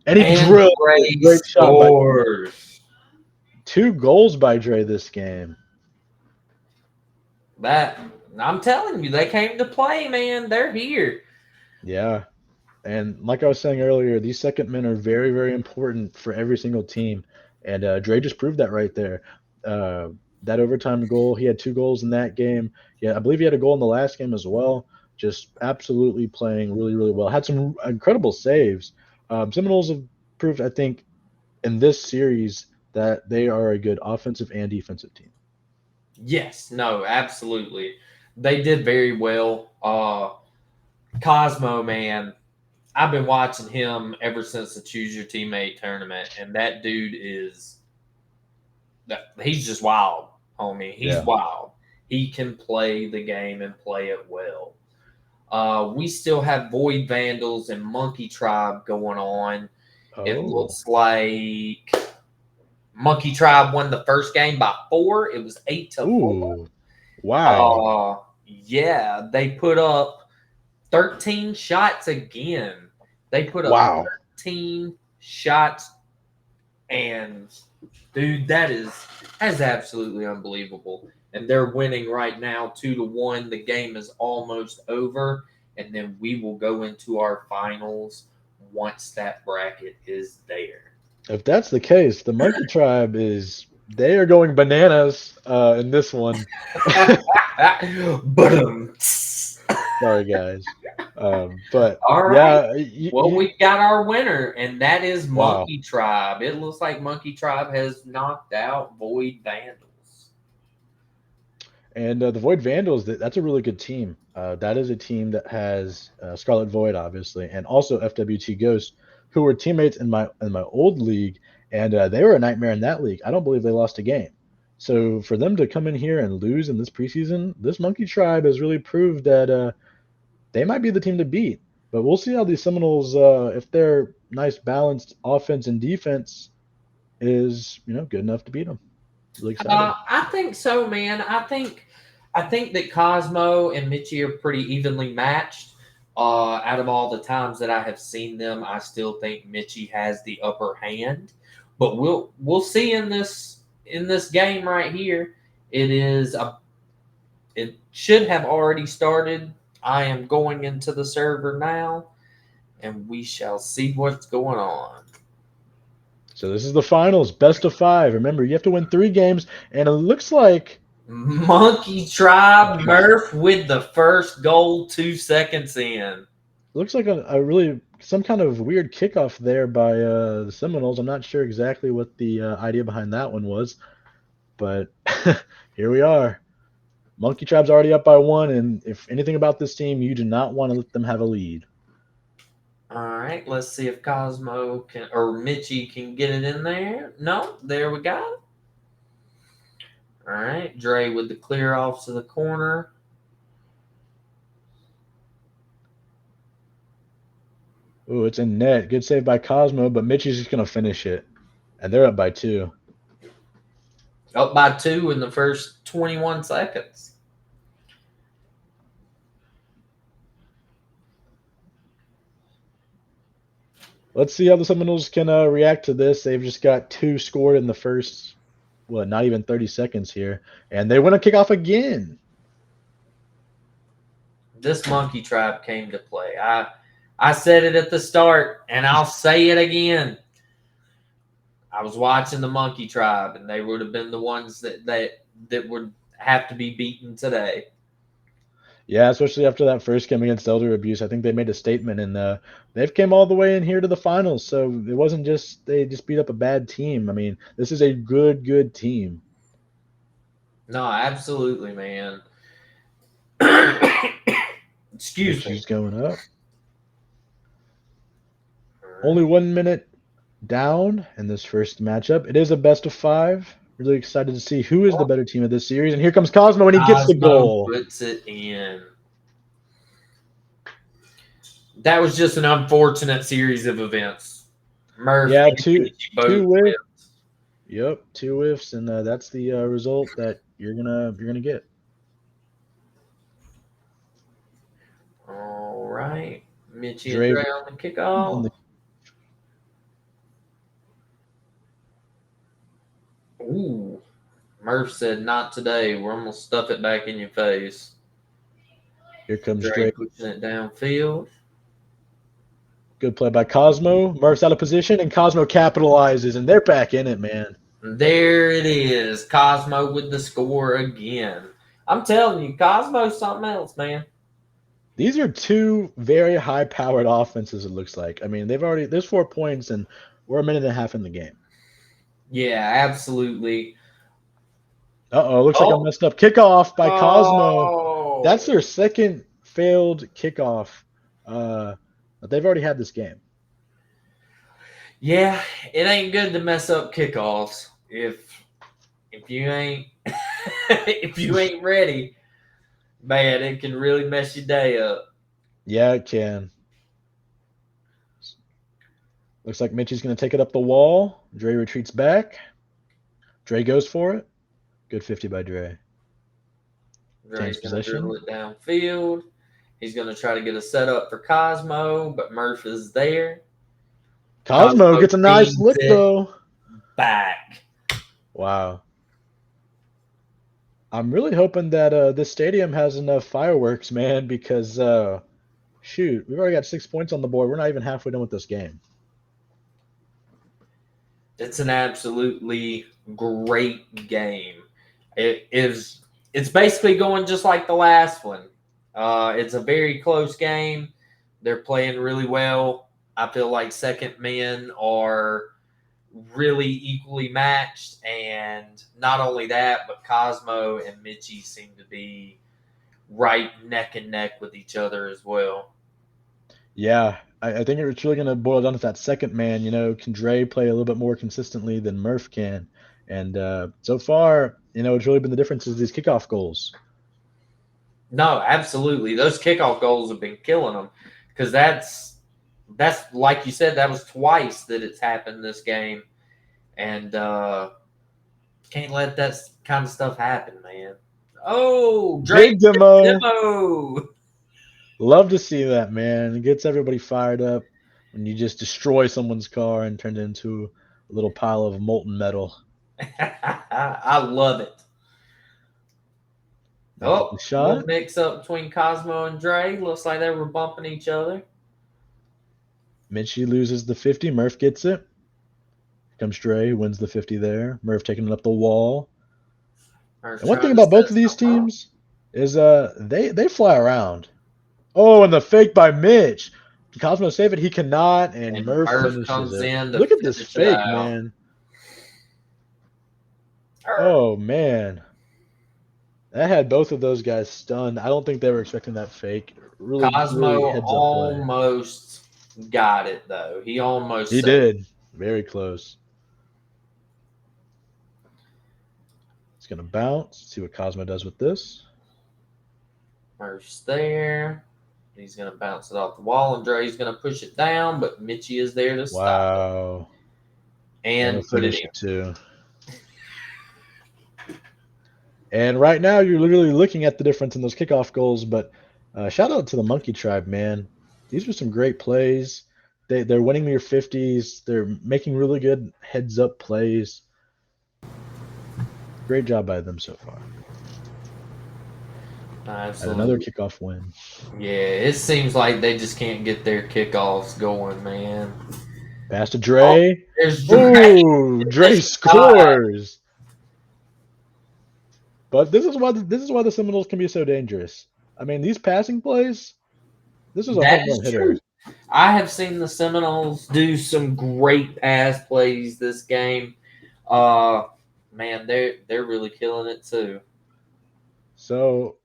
And he And drilled. Dre Great shot by scores. 2 goals by Dre this game. That I'm telling you, they came to play, man. They're here. Yeah. And like I was saying earlier, these second men are very, very important for every single team. And Dre just proved that right there. That overtime goal, he had 2 goals in that game. Yeah, I believe he had a goal in the last game as well. Just absolutely playing really, really well. Had some incredible saves. Seminoles have proved, I think, in this series that they are a good offensive and defensive team. Yes, no, absolutely. They did very well. Cosmo, man, I've been watching him ever since the Choose Your Teammate tournament, and that dude he's just wild, homie. He's wild. He can play the game and play it well. We still have Void Vandals and Monkey Tribe going on. It looks like Monkey Tribe won the first game by 4. It was 8-4. Wow. Yeah, they put up 13 shots again. They put up Wow. 13 shots, and dude, that's absolutely unbelievable. And they're winning right now 2-1. The game is almost over, and then we will go into our finals once that bracket is there. If that's the case, the Monkey Tribe they are going bananas in this one. But Sorry, guys. But all right. yeah, Well, we got our winner, and that is wow. Monkey Tribe. It looks like Monkey Tribe has knocked out Void Vandals. And the Void Vandals, that's a really good team. That is a team that has Scarlet Void, obviously, and also FWT Ghost, who were teammates in my old league, and they were a nightmare in that league. I don't believe they lost a game. So for them to come in here and lose in this preseason, this Monkey Tribe has really proved that they might be the team to beat. But we'll see how these Seminoles, if their nice balanced offense and defense is good enough to beat them. Really excited. I think so, man. I think that Cosmo and Mitchie are pretty evenly matched. Out of all the times that I have seen them, I still think Mitchie has the upper hand. But we'll see in this game right here. It should have already started. I am going into the server now, and we shall see what's going on. So this is the finals, best of 5. Remember, you have to win 3 games, and it looks like Monkey Tribe Murph with the first goal 2 seconds in. looks like a really some kind of weird kickoff there by the Seminoles. I'm not sure exactly what the idea behind that one was, but here we are. Monkey Tribe's already up by 1, and if anything about this team, you do not want to let them have a lead. All right, let's see if Cosmo can or Mitchie can get it in there. No, there we go. All right, Dre with the clear off to the corner. Ooh, it's in net. Good save by Cosmo, but Mitchie's just going to finish it. And they're up by 2. Up by 2 in the first 21 seconds. Let's see how the Seminoles can react to this. They've just got 2 scored in the first, not even 30 seconds here. And they want to kick off again. This Monkey Tribe came to play. I said it at the start, and I'll say it again. I was watching the Monkey Tribe, and they would have been the ones that would have to be beaten today. Yeah, especially after that first game against Elder Abuse. I think they made a statement, and they've came all the way in here to the finals. So it wasn't just they just beat up a bad team. I mean, this is a good team. No, absolutely, man. Excuse me. She's going up. Only 1 minute down in this first matchup. It is a best of 5. Really excited to see who is the better team of this series. And here comes Cosmo, and he gets the goal. Puts it in. That was just an unfortunate series of events. Murph, yeah, two whiffs. whiffs. Yep, 2 whiffs, and that's the result that you're gonna get. All right, Mitchie and Dre on the kickoff. Ooh, Murph said, "Not today. We're gonna stuff it back in your face." Here comes Dre pushing it downfield. Good play by Cosmo. Murph's out of position, and Cosmo capitalizes, and they're back in it, man. There it is. Cosmo with the score again. I'm telling you, Cosmo's something else, man. These are 2 very high-powered offenses, it looks like. I mean, there's 4 points, and we're a minute and a half in the game. Yeah, absolutely. Looks like I messed up. Kickoff by Cosmo. Oh. That's their second failed kickoff. But they've already had this game. Yeah, it ain't good to mess up kickoffs if you ain't if you ain't ready. Man, it can really mess your day up. Yeah, it can. Looks like Mitchie's going to take it up the wall. Dre retreats back. Dre goes for it. Good 50 by Dre. Dre's going to dribble it downfield. He's going to try to get a setup for Cosmo, but Murph is there. Cosmo gets a nice cleans look, it though. back. Wow. I'm really hoping that this stadium has enough fireworks, man, because shoot, we've already got 6 points on the board. We're not even halfway done with this game. It's an absolutely great game. It's basically going just like the last one. It's a very close game. They're playing really well. I feel like second men are really equally matched, and not only that, but Cosmo and Mitchie seem to be right neck and neck with each other as well. Yeah, I think it's really going to boil down to that second man. Can Dre play a little bit more consistently than Murph can? And so far, it's really been the difference is these kickoff goals. No, absolutely. Those kickoff goals have been killing them because that's like you said, that was twice that it's happened this game, and can't let that kind of stuff happen, man. Oh, Drake Big demo. demo. Love to see that, man. It gets everybody fired up when you just destroy someone's car and turn it into a little pile of molten metal. I love it. Back up the Little shot. mix up between Cosmo and Dre. Looks like they were bumping each other. Minchie loses the 50. Murph gets it. Here comes Dre, wins the 50 there. Murph taking it up the wall. And one thing about both of these teams is they fly around. Oh, and the fake by Mitch. Can Cosmo save it? He cannot, and Murph finishes comes it. in to Look at this finish it fake, out. man. Oh, man. That had both of those guys stunned. I don't think they were expecting that fake. Really, Cosmo really heads up play. almost got it, though. He almost He did. Very close. It's going to bounce. See what Cosmo does with this. Murph's there. He's going to bounce it off the wall, and Dre's going to push it down, but Mitchie is there to stop it. Wow. And put it in. Too. And right now, you're literally looking at the difference in those kickoff goals. But shout out to the Monkey Tribe, man. These were some great plays. They're winning their 50s. They're making really good heads-up plays. Great job by them so far. Absolutely. And another kickoff win. Yeah, it seems like they just can't get their kickoffs going, man. Pass to Dre. There's Dre. Ooh, Dre scores. But this is why the Seminoles can be so dangerous. I mean, these passing plays. This is a home run hitter. True. I have seen the Seminoles do some great pass plays this game. Man, they're really killing it too. So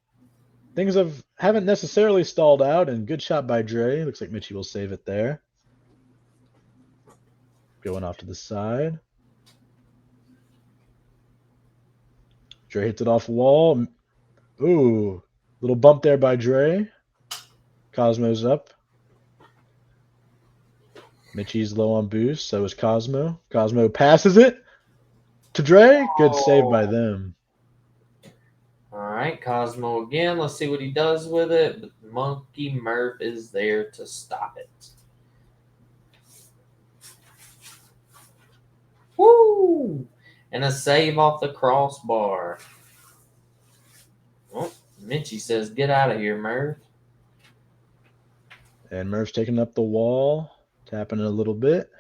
things haven't necessarily stalled out, and good shot by Dre. Looks like Mitchie will save it there. Going off to the side. Dre hits it off the wall. Ooh, little bump there by Dre. Cosmo's up. Mitchie's low on boost, so is Cosmo. Cosmo passes it to Dre. Good save by them. All right, Cosmo again. Let's see what he does with it. But Monkey Murph is there to stop it. Woo! And a save off the crossbar. Oh, Mitchie says, get out of here, Murph. And Murph's taking up the wall, tapping it a little bit.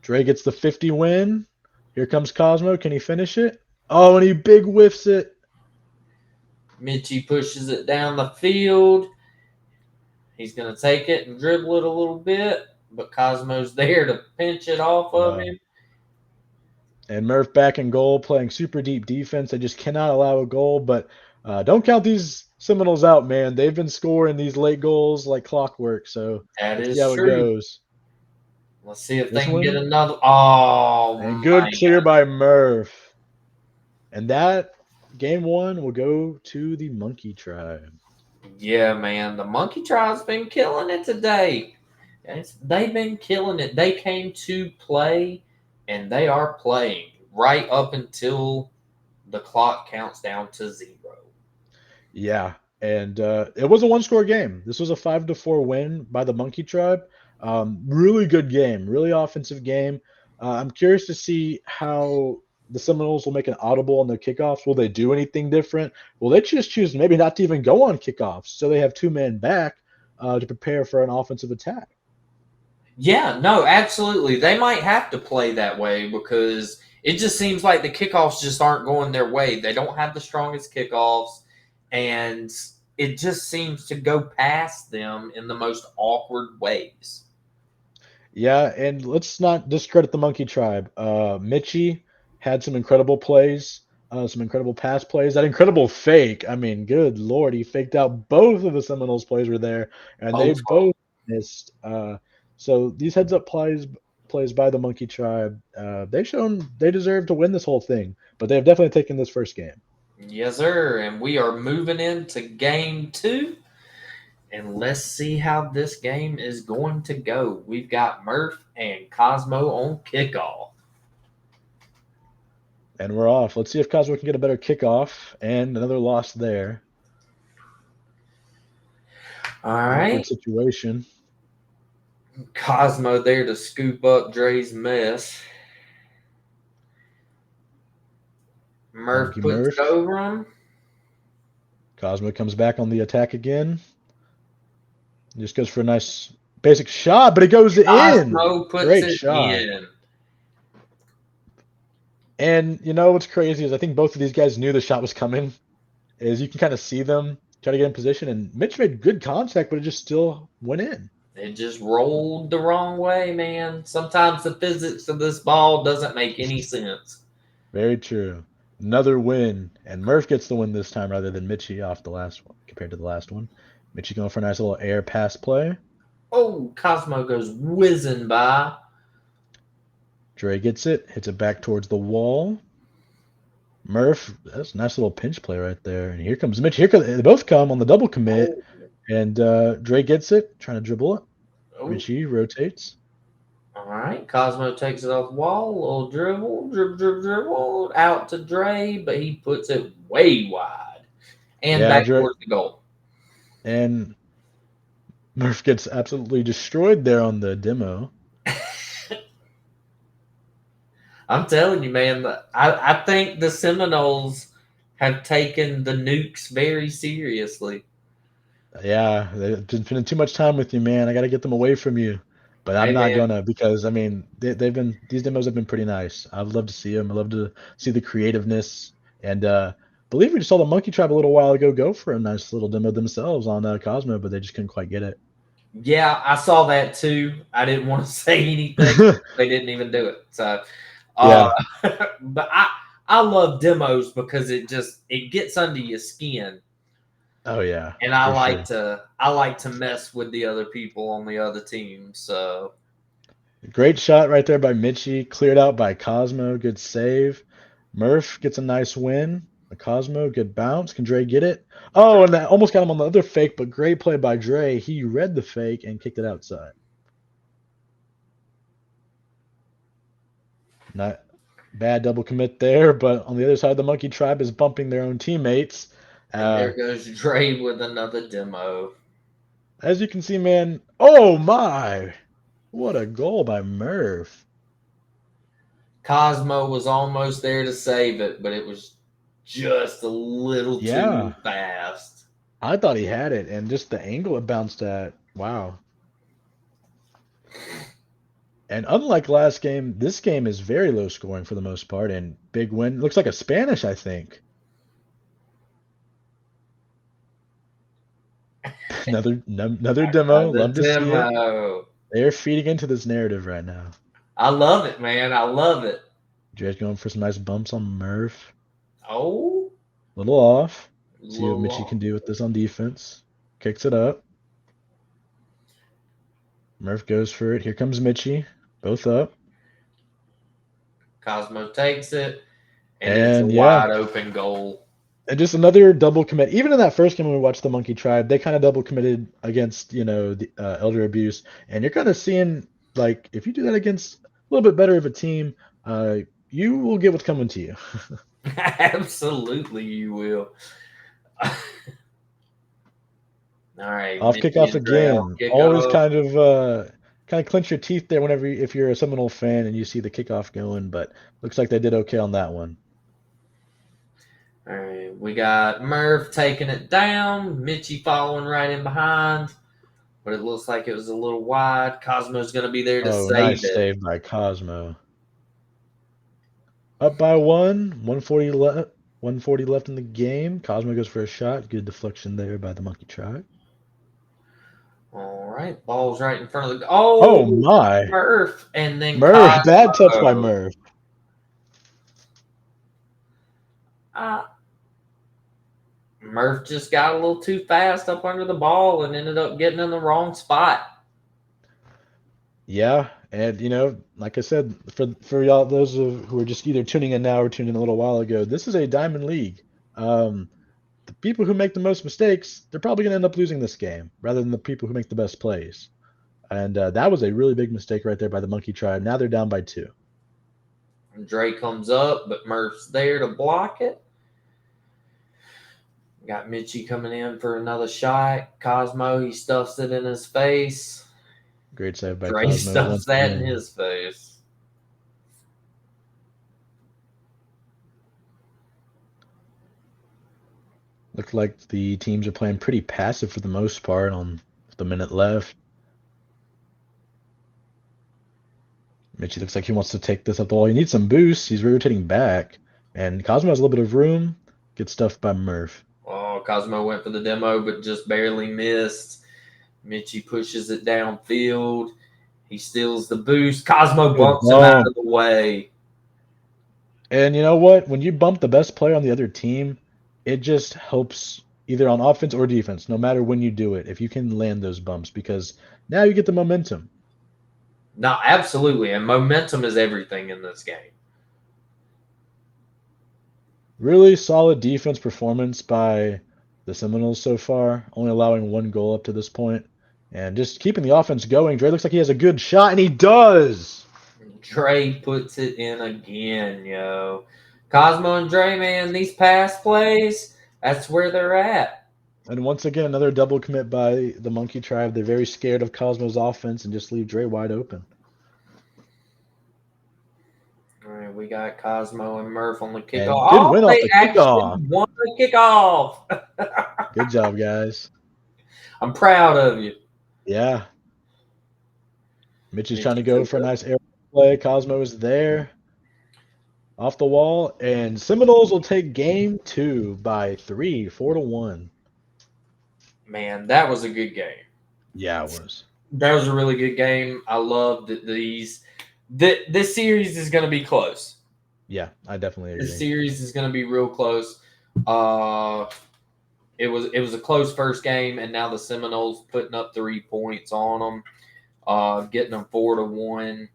Dre gets the 50 win. Here comes Cosmo. Can he finish it? Oh, and he big whiffs it. Mitchie pushes it down the field. He's going to take it and dribble it a little bit, but Cosmo's there to pinch it off of him. And Murph back in goal, playing super deep defense. They just cannot allow a goal, but don't count these Seminoles out, man. They've been scoring these late goals like clockwork, so let's see how it goes. Let's see if they can get another. Oh, and good clear by Murph. And that game one will go to the Monkey Tribe. Yeah, man. The Monkey Tribe's been killing it today. They've been killing it. They came to play, and they are playing right up until the clock counts down to 0. Yeah. And it was a one-score game. This was a 5-4 win by the Monkey Tribe. Really good game, really offensive game. I'm curious to see how the Seminoles will make an audible on their kickoffs. Will they do anything different? Will they just choose maybe not to even go on kickoffs so they have two men back to prepare for an offensive attack? Yeah, no, absolutely. They might have to play that way because it just seems like the kickoffs just aren't going their way. They don't have the strongest kickoffs, and it just seems to go past them in the most awkward ways. Yeah, and let's not discredit the Monkey Tribe. Mitchie had some incredible plays, some incredible pass plays. That incredible fake. I mean, good Lord, he faked out both of the Seminoles plays were there, and they Both of both missed. So these heads-up plays by the Monkey Tribe, they've shown they deserve to win this whole thing, but they have definitely taken this first game. them. Yes, sir. And we are moving into game two. And let's see how this game is going to go. We've got Murph and Cosmo on kickoff. And we're off. Let's see if Cosmo can get a better kickoff and another loss there. All Awkward right. situation. Cosmo there to scoop up Dre's mess. Murph Monkey puts Murph. it over him. Cosmo comes back on the attack again. Just goes for a nice basic shot, but it goes in. Cosmo puts Great it shot. in. And you know what's crazy is I think both of these guys knew the shot was coming. Is you can kind of see them try to get in position, and Mitch made good contact, but it just still went in. It just rolled the wrong way, man. Sometimes the physics of this ball doesn't make any sense. Very true. Another win, and Murph gets the win this time rather than Mitchie off the last one compared to the last one. Mitchie going for a nice little air pass play. Oh, Cosmo goes whizzing by. Dre gets it, hits it back towards the wall. Murph, that's a nice little pinch play right there. And here comes Mitch. They both come on the double commit. And Dre gets it, trying to dribble it. Oh. Mitchie rotates. All right, Cosmo takes it off the wall, little dribble, out to Dre, but he puts it way wide and back towards the goal. And Murph gets absolutely destroyed there on the demo. I'm telling you, man, I think the Seminoles have taken the nukes very seriously. Yeah, they've been spending too much time with you, man. I got to get them away from you. But I'm not gonna, because I mean these demos have been pretty nice. I'd love to see them. I'd love to see the creativeness, and believe we just saw the Monkey Tribe a little while ago go for a nice little demo themselves on Cosmo, but they just couldn't quite get it. Yeah, I saw that too. I didn't want to say anything. They didn't even do it. So, but I love demos because it gets under your skin. Oh yeah, and I like to mess with the other people on the other team. So great shot right there by Mitchie, cleared out by Cosmo. Good save. Murph gets a nice win. Cosmo, good bounce. Can Dre get it? Oh, and that almost got him on the other fake, but great play by Dre. He read the fake and kicked it outside. Not bad double commit there, but on the other side, the Monkey Tribe is bumping their own teammates. And there goes Dre with another demo. As you can see, man, oh my, what a goal by Murph. Cosmo was almost there to save it, but it was just a little too fast. I thought he had it, and just the angle it bounced at, wow. And unlike last game, this game is very low scoring for the most part, and big win. Looks like a Spanish, I think. Another demo. Love to see it. They're feeding into this narrative right now. I love it, man. I love it. Dre's going for some nice bumps on Murph. Oh. Little off. See what Mitchie can do with this on defense. Kicks it up. Murph goes for it. Here comes Mitchie. Both up. Cosmo takes it. And it's a wide open goal. And just another double commit. Even in that first game when we watched the Monkey Tribe, they kind of double committed against, the elder abuse. And you're kind of seeing, like, if you do that against a little bit better of a team, you will get what's coming to you. Absolutely, you will. All right, Off Mitchie kickoff and Dre off again. Always kickoff. kind of clench your teeth there whenever if you're a Seminole fan and you see the kickoff going, but looks like they did okay on that one. All right, we got Murph taking it down. Mitchie following right in behind, but it looks like it was a little wide. Cosmo's going to be there to Oh, save nice it. save by Cosmo. Up by 140 left. 140 left in the game. Cosmo goes for a shot. Good deflection there by the Monkey Tribe. All right, ball's right in front of the. Oh Oh, my. Murph, and then Murph, bad touch by Cosmo. Murph. Murph just got a little too fast up under the ball and ended up getting in the wrong spot. Yeah, and like I said, for y'all those who are just either tuning in now or tuned in a little while ago, this is a diamond league. The people who make the most mistakes, they're probably going to end up losing this game, rather than the people who make the best plays. And that was a really big mistake right there by the Monkey Tribe. Now they're down by 2. And Dre comes up, but Murph's there to block it. Got Mitchie coming in for another shot. Cosmo, he stuffs it in his face. Great save by Dre Cosmo stuffs once that again. in his face. Looked like the teams are playing pretty passive for the most part on the minute left. Mitchie looks like he wants to take this up the wall. He needs some boost. He's rotating back. And Cosmo has a little bit of room. Gets stuffed by Murph. Oh, Cosmo went for the demo, but just barely missed. Mitchie pushes it downfield. He steals the boost. Cosmo bumps him out of the way. And you know what? When you bump the best player on the other team, it just helps either on offense or defense, no matter when you do it, if you can land those bumps, because now you get the momentum. No, absolutely. And momentum is everything in this game. Really solid defense performance by the Seminoles so far, only allowing 1 goal up to this point. And just keeping the offense going. Dre looks like he has a good shot, and he does! Dre puts it in again, yo. Cosmo and Dre, man, these pass plays, that's where they're at. And once again, another double commit by the Monkey Tribe. They're very scared of Cosmo's offense and just leave Dre wide open. All right, we got Cosmo and Murph on the And kickoff. good win off the Actually won the kickoff. Good job, guys. I'm proud of you. Yeah. Mitch is trying to go for a nice air play. Cosmo is there. Off the wall. And Seminoles will take game 2 by 3, 4-1. Man, that was a good game. Yeah, it was. That was a really good game. I love that this series is going to be close. Yeah, I definitely agree. This series is going to be real close. It was a close first game, and now the Seminoles putting up 3 points on them, getting them 4-1.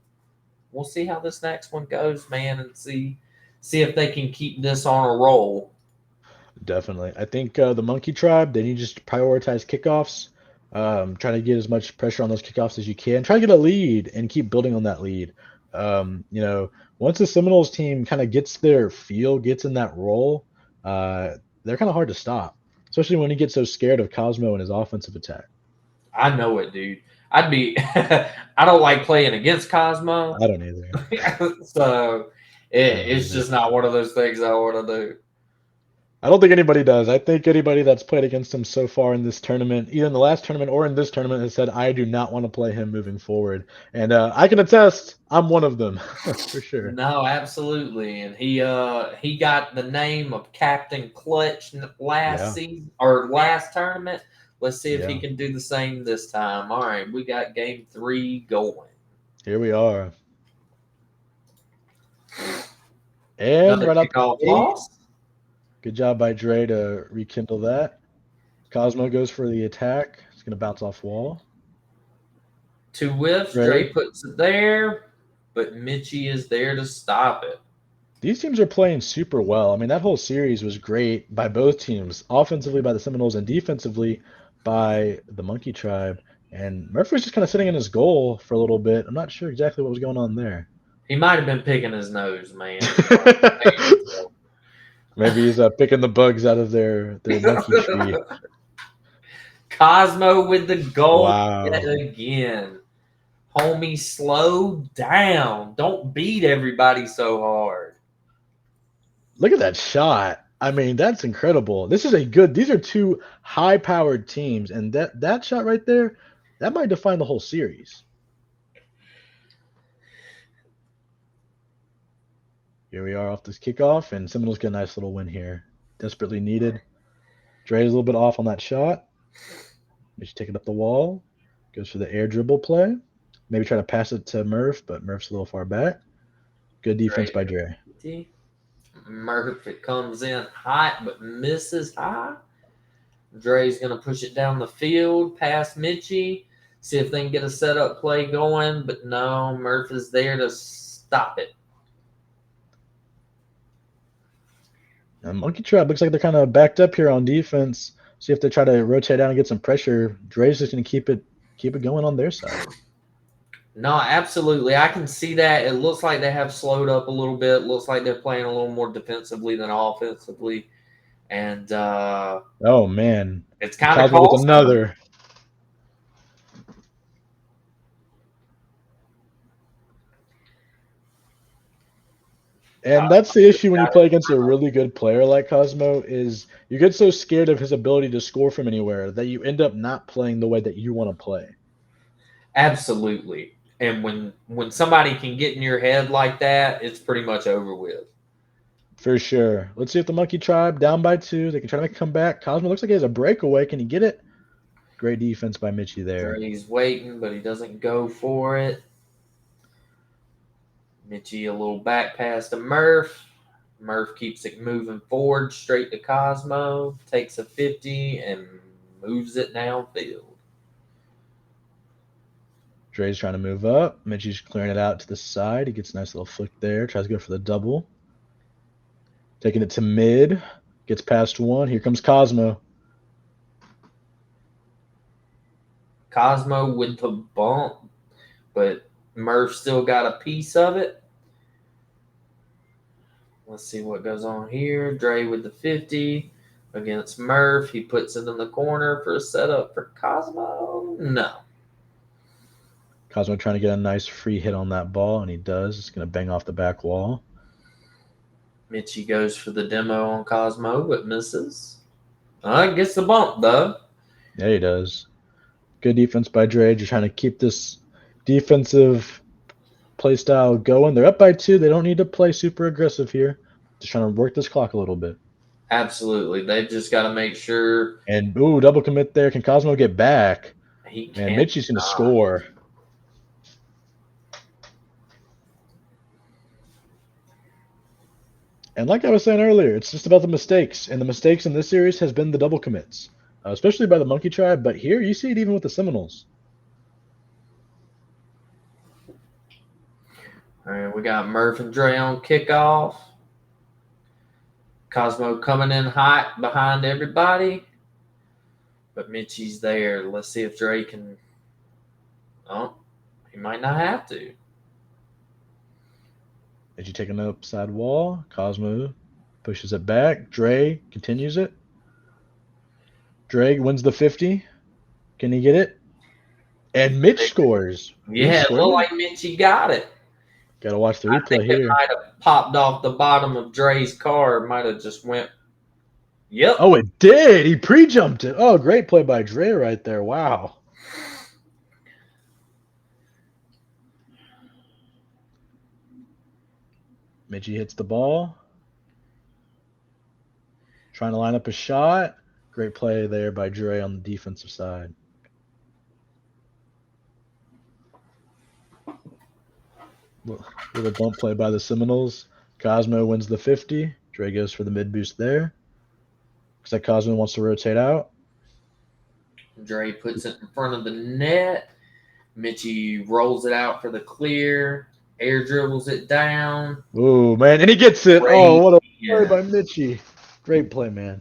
We'll see how this next one goes, man, and see if they can keep this on a roll. Definitely. I think the Monkey Tribe, they need to just prioritize kickoffs. Trying to get as much pressure on those kickoffs as you can. Try to get a lead and keep building on that lead. Once the Seminoles team kind of gets their feel, gets in that role, they're kind of hard to stop, especially when you get so scared of Cosmo and his offensive attack. I know it, dude. I don't like playing against Cosmo. I don't either. So it's just not one of those things I want to do. I don't think anybody does. I think anybody that's played against him so far in this tournament, either in the last tournament or in this tournament, has said, I do not want to play him moving forward. And I can attest, I'm one of them, for sure. No, absolutely. And he got the name of Captain Clutch last season or last tournament. Let's see if he can do the same this time. All right, we got game 3 going. Here we are. And right off the loss. Good job by Dre to rekindle that. Cosmo goes for the attack. It's going to bounce off wall. 2 whiffs. Dre puts it there, but Mitchie is there to stop it. These teams are playing super well. I mean, that whole series was great by both teams, offensively by the Seminoles and defensively by the Monkey Tribe. And Murphy was just kind of sitting in his goal for a little bit. I'm not sure exactly what was going on there. He might have been picking his nose, man. Maybe he's picking the bugs out of their monkey tree. Cosmo with the goal Wow. yet again. Homie, slow down. Don't beat everybody so hard. Look at that shot. I mean, that's incredible. These are two high-powered teams, and that shot right there, that might define the whole series. Here we are off this kickoff, and Seminoles get a nice little win here. Desperately needed. Dre's a little bit off on that shot. Maybe take it up the wall. Goes for the air dribble play. Maybe try to pass it to Murph, but Murph's a little far back. Good defense by Dre. Murph, it comes in hot but misses high. Dre's going to push it down the field past Mitchie. See if they can get a setup play going, but no, Murph is there to stop it. Monkey Trap looks like they're kind of backed up here on defense. See if they try to rotate out and get some pressure. Dre's just going to keep it going on their side. No, absolutely. I can see that. It looks like they have slowed up a little bit. Looks like they're playing a little more defensively than offensively. And oh man, it's kind of close. Another. And that's the issue when you play against a really good player like Cosmo is you get so scared of his ability to score from anywhere that you end up not playing the way that you want to play. Absolutely. And when somebody can get in your head like that, it's pretty much over with. For sure. Let's see if the Monkey Tribe down by 2. They can try to make a comeback. Cosmo looks like he has a breakaway. Can he get it? Great defense by Mitchie there. He's waiting, but he doesn't go for it. Mitchie a little back pass to Murph. Murph keeps it moving forward straight to Cosmo. Takes a 50 and moves it downfield. Dre's trying to move up. Mitchie's clearing it out to the side. He gets a nice little flick there. Tries to go for the double. Taking it to mid. Gets past 1. Here comes Cosmo. Cosmo with the bump, but Murph still got a piece of it. Let's see what goes on here. Dre with the 50 against Murph. He puts it in the corner for a setup for Cosmo. No. Cosmo trying to get a nice free hit on that ball, and he does. It's going to bang off the back wall. Mitchie goes for the demo on Cosmo, but misses. Gets the bump, though. Yeah, he does. Good defense by Dre. Just trying to keep this defensive play style going. They're up by 2. They don't need to play super aggressive here. Just trying to work this clock a little bit. Absolutely. They've just got to make sure. And, double commit there. Can Cosmo get back? He Man, Mitchie's going to score. And like I was saying earlier, it's just about the mistakes. And the mistakes in this series has been the double commits, especially by the Monkey Tribe. But here you see it even with the Seminoles. All right, we got Murph and Dre on kickoff. Cosmo coming in hot behind everybody. But Mitchie's there. Let's see if Dre can. Oh, he might not have to. Mitchie taking an upside wall. Cosmo pushes it back. Dre continues it. Dre wins the 50. Can he get it? And Mitch scores. Yeah, it looked like Mitchie got it. Got to watch the replay I think here. It might have popped off the bottom of Dre's car. It might have just went. Yep. Oh, it did. He pre-jumped it. Oh, great play by Dre right there. Wow. Mitchie hits the ball. Trying to line up a shot. Great play there by Dre on the defensive side. Little bump play by the Seminoles. Cosmo wins the 50. Dre goes for the mid boost there. Looks like Cosmo wants to rotate out. Dre puts it in front of the net. Mitchie rolls it out for the clear. Air dribbles it down. Ooh, man. And he gets it. Oh, what a play by Mitchie. Great play, man.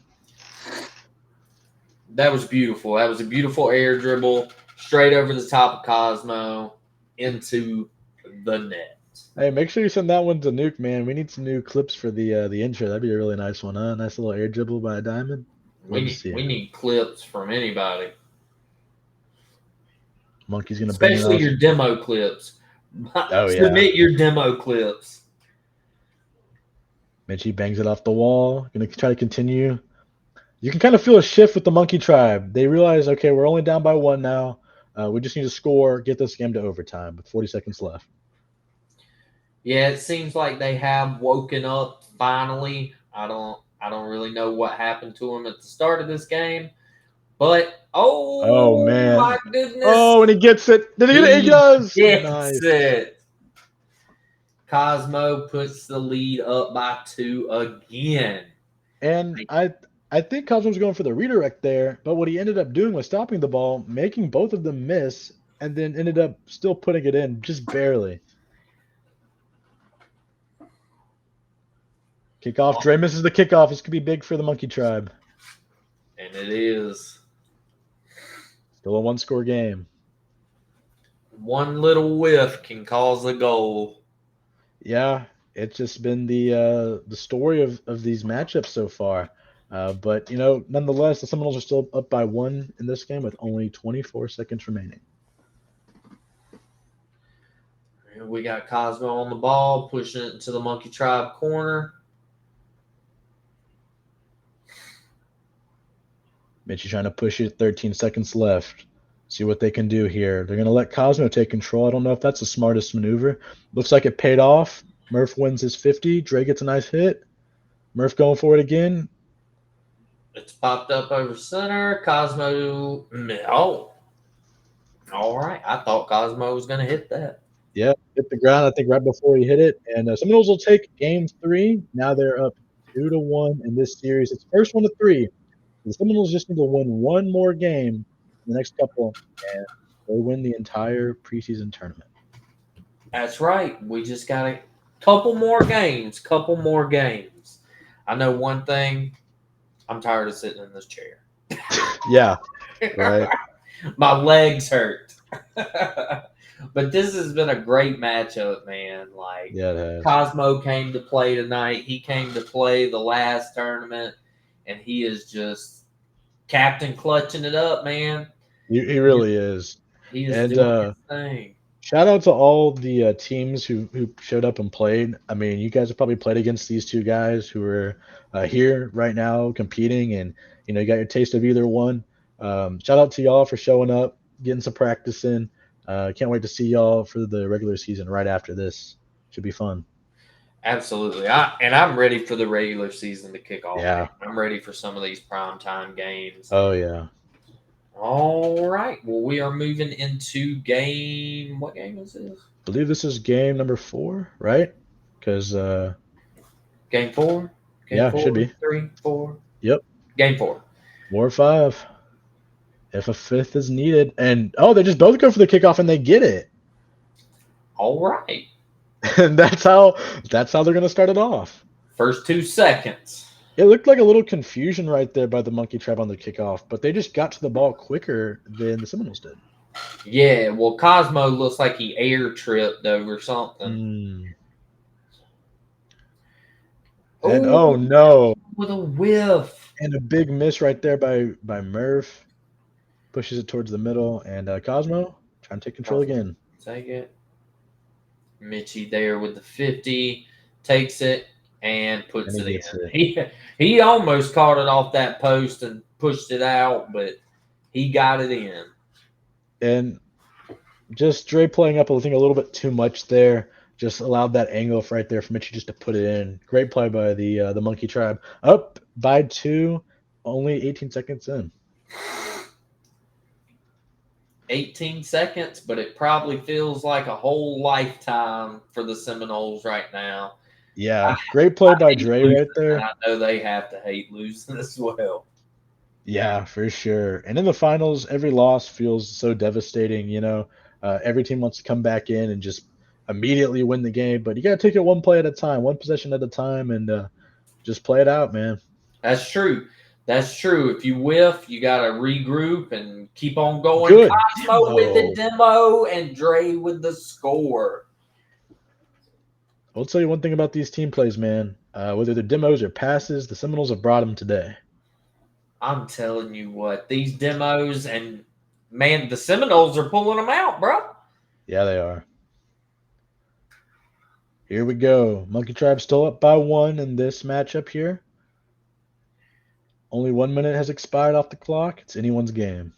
That was beautiful. That was a beautiful air dribble straight over the top of Cosmo into the net. Hey, make sure you send that one to Nuke, man. We need some new clips for the intro. That'd be a really nice one, huh? Nice little air dribble by a diamond. We need clips from anybody. Monkey's gonna bang it Especially off. your demo clips. Oh, yeah. Submit your demo clips. Mitchie bangs it off the wall. Gonna try to continue. You can kind of feel a shift with the Monkey Tribe. They realize, okay, we're only down by 1 now. We just need to score, get this game to overtime with 40 seconds left. Yeah, it seems like they have woken up finally. I don't really know what happened to them at the start of this game, but Oh, man. my goodness, Oh, and he gets it. Did he get it? He does. gets Nice. it. Cosmo puts the lead up by 2 again. And I think Cosmo was going for the redirect there, but what he ended up doing was stopping the ball, making both of them miss, and then ended up still putting it in just barely. Kickoff. Dre misses the kickoff. This could be big for the Monkey Tribe. And it is. Still a 1-score game. One little whiff can cause a goal. Yeah, it's just been the story of these matchups so far. But nonetheless, the Seminoles are still up by 1 in this game with only 24 seconds remaining. We got Cosmo on the ball, pushing it into the Monkey Tribe corner. Mitchie trying to push it. 13 seconds left. See what they can do here. They're going to let Cosmo take control. I don't know if that's the smartest maneuver. Looks like it paid off. Murph wins his 50. Dre gets a nice hit. Murph going for it again. It's popped up over center. Cosmo. Oh. All right. I thought Cosmo was going to hit that. Yeah, hit the ground, I think, right before he hit it. And Seminoles will take game 3. Now they're up 2-1 in this series. It's first 1 to 3. The Seminoles just need to win one more game in the next couple, and they win the entire preseason tournament. That's right. We just got a couple more games. I know one thing. I'm tired of sitting in this chair. Yeah, right. My legs hurt. But this has been a great matchup, man. Like, Yeah, it has. Cosmo came to play tonight. He came to play the last tournament, and he is just captain clutching it up, man. He really is. He is And doing his thing. shout out to all the teams who showed up and played. I mean, you guys have probably played against these two guys who are here right now competing, and you got your taste of either one. Shout out to y'all for showing up, getting some practice in. Can't wait to see y'all for the regular season right after this. Should be fun. Absolutely. I'm ready for the regular season to kick off. Yeah. I'm ready for some of these primetime games. Oh, yeah. All right. Well, we are moving into game. What game is this? I believe this is game number 4, right? Because Game 4? Yeah, should be. 3, 4? Yep. Game 4. 4 or 5. If a 5th is needed. And, they just both go for the kickoff and they get it. All right. And that's how they're going to start it off. First 2 seconds. It looked like a little confusion right there by the Monkey Tribe on the kickoff, but they just got to the ball quicker than the Seminoles did. Yeah, well, Cosmo looks like he air tripped over something. And oh no. With a whiff. And a big miss right there by Murph. Pushes it towards the middle, and Cosmo trying to take control again. Take it. Mitchie there with the 50, takes it and puts it in. He almost caught it off that post and pushed it out, but he got it in. And just Dre playing up, I think, a little bit too much there. Just allowed that angle right there for Mitchie just to put it in. Great play by the Monkey Tribe. Up by 2, only 18 seconds in. 18 seconds, but it probably feels like a whole lifetime for the Seminoles right now. Yeah, great play by Dre right there. I know they have to hate losing as well. Yeah, for sure. And in the finals, every loss feels so devastating. Every team wants to come back in and just immediately win the game, but you got to take it one play at a time, one possession at a time, and just play it out, man. That's true. If you whiff, you got to regroup and keep on going. Good. Cosmo with the demo and Dre with the score. I'll tell you one thing about these team plays, man. Whether they're demos or passes, the Seminoles have brought them today. I'm telling you what, these demos, and Man, the Seminoles are pulling them out, bro. Yeah, they are. Here we go. Monkey Tribe still up by 1 in this matchup here. Only 1 minute has expired off the clock. It's anyone's game.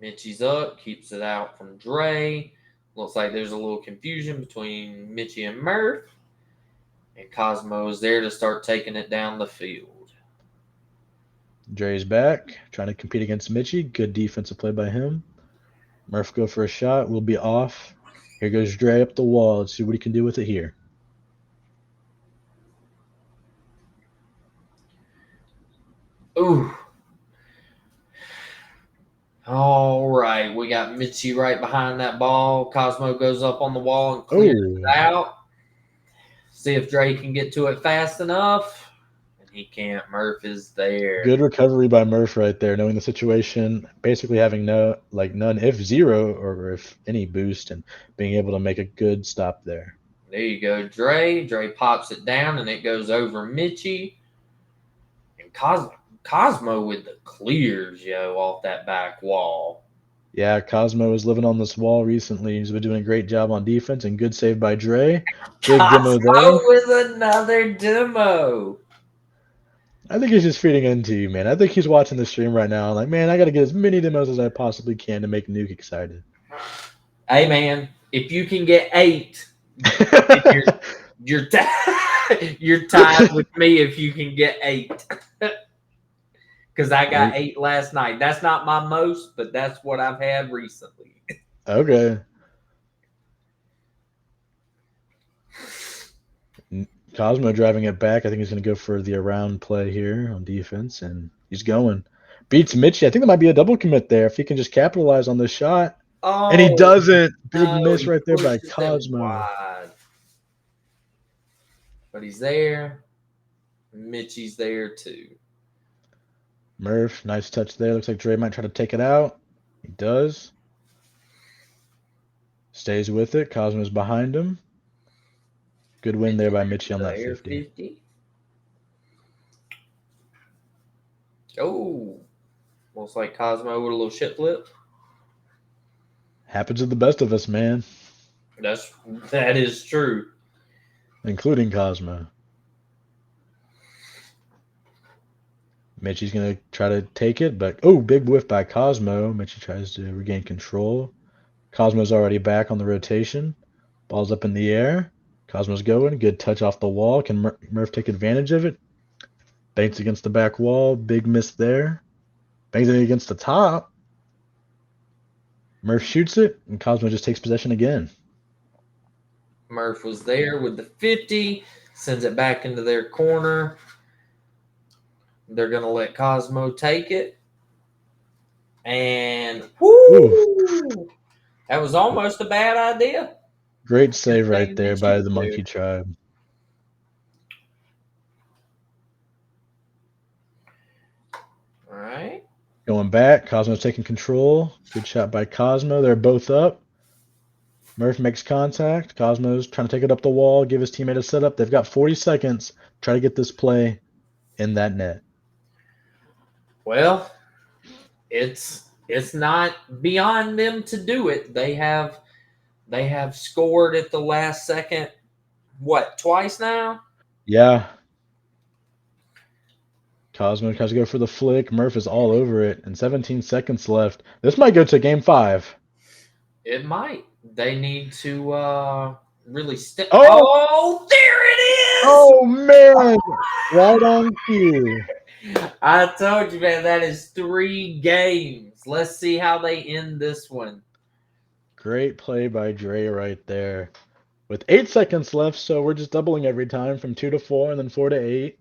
Mitchie's up, keeps it out from Dre. Looks like there's a little confusion between Mitchie and Murph. And Cosmo is there to start taking it down the field. Dre's back, trying to compete against Mitchie. Good defensive play by him. Murph go for a shot. Will be off. Here goes Dre up the wall. Let's see what he can do with it here. Ooh. All right. We got Mitchie right behind that ball. Cosmo goes up on the wall and clears it out. See if Dre can get to it fast enough. And he can't. Murph is there. Good recovery by Murph right there, knowing the situation, basically having none, if zero, or if any boost, and being able to make a good stop there. There you go, Dre. Dre pops it down, and it goes over Mitchie. And Cosmo with the clears, off that back wall. Yeah, Cosmo is living on this wall recently. He's been doing a great job on defense, and good save by Dre. Big Cosmo demo there. with another demo. I think he's just feeding into you, man. I think he's watching the stream right now. Like, man, I got to get as many demos as I possibly can to make Nuke excited. Hey, man, if you can get 8, you're tied with me if you can get 8. Because I got 8 last night. That's not my most, but that's what I've had recently. Okay. Cosmo driving it back. I think he's going to go for the around play here on defense, and he's going. Beats Mitchie. I think there might be a double commit there if he can just capitalize on this shot. Oh, and he doesn't. Big no, miss right there by pushes it Cosmo. wide. But he's there. Mitchie's there too. Murph, nice touch there. Looks like Dre might try to take it out. He does. Stays with it. Cosmo's behind him. Good win there by Mitchie on that 50. Oh, looks like Cosmo with a little shit flip. Happens to the best of us, man. That is true. Including Cosmo. Mitchie's going to try to take it, but big whiff by Cosmo. Mitchie tries to regain control. Cosmo's already back on the rotation. Ball's up in the air. Cosmo's going. Good touch off the wall. Can Murph take advantage of it? Banks against the back wall. Big miss there. Bangs it against the top. Murph shoots it, and Cosmo just takes possession again. Murph was there with the 50. Sends it back into their corner. They're going to let Cosmo take it. And whoo! That was almost a bad idea. Great save right there by the Monkey Tribe. All right. Going back. Cosmo's taking control. Good shot by Cosmo. They're both up. Murph makes contact. Cosmo's trying to take it up the wall, give his teammate a setup. They've got 40 seconds. Try to get this play in that net. Well, it's not beyond them to do it. They have scored at the last second. What, twice now? Yeah. Cosmo tries to go for the flick. Murph is all over it. And 17 seconds left. This might go to game 5. It might. They need to really step. Oh, there it is! Oh, man. Right on cue. I told you, man, that is 3 games. Let's see how they end this one. Great play by Dre right there. With 8 seconds left, so we're just doubling every time from 2 to 4 and then 4 to 8.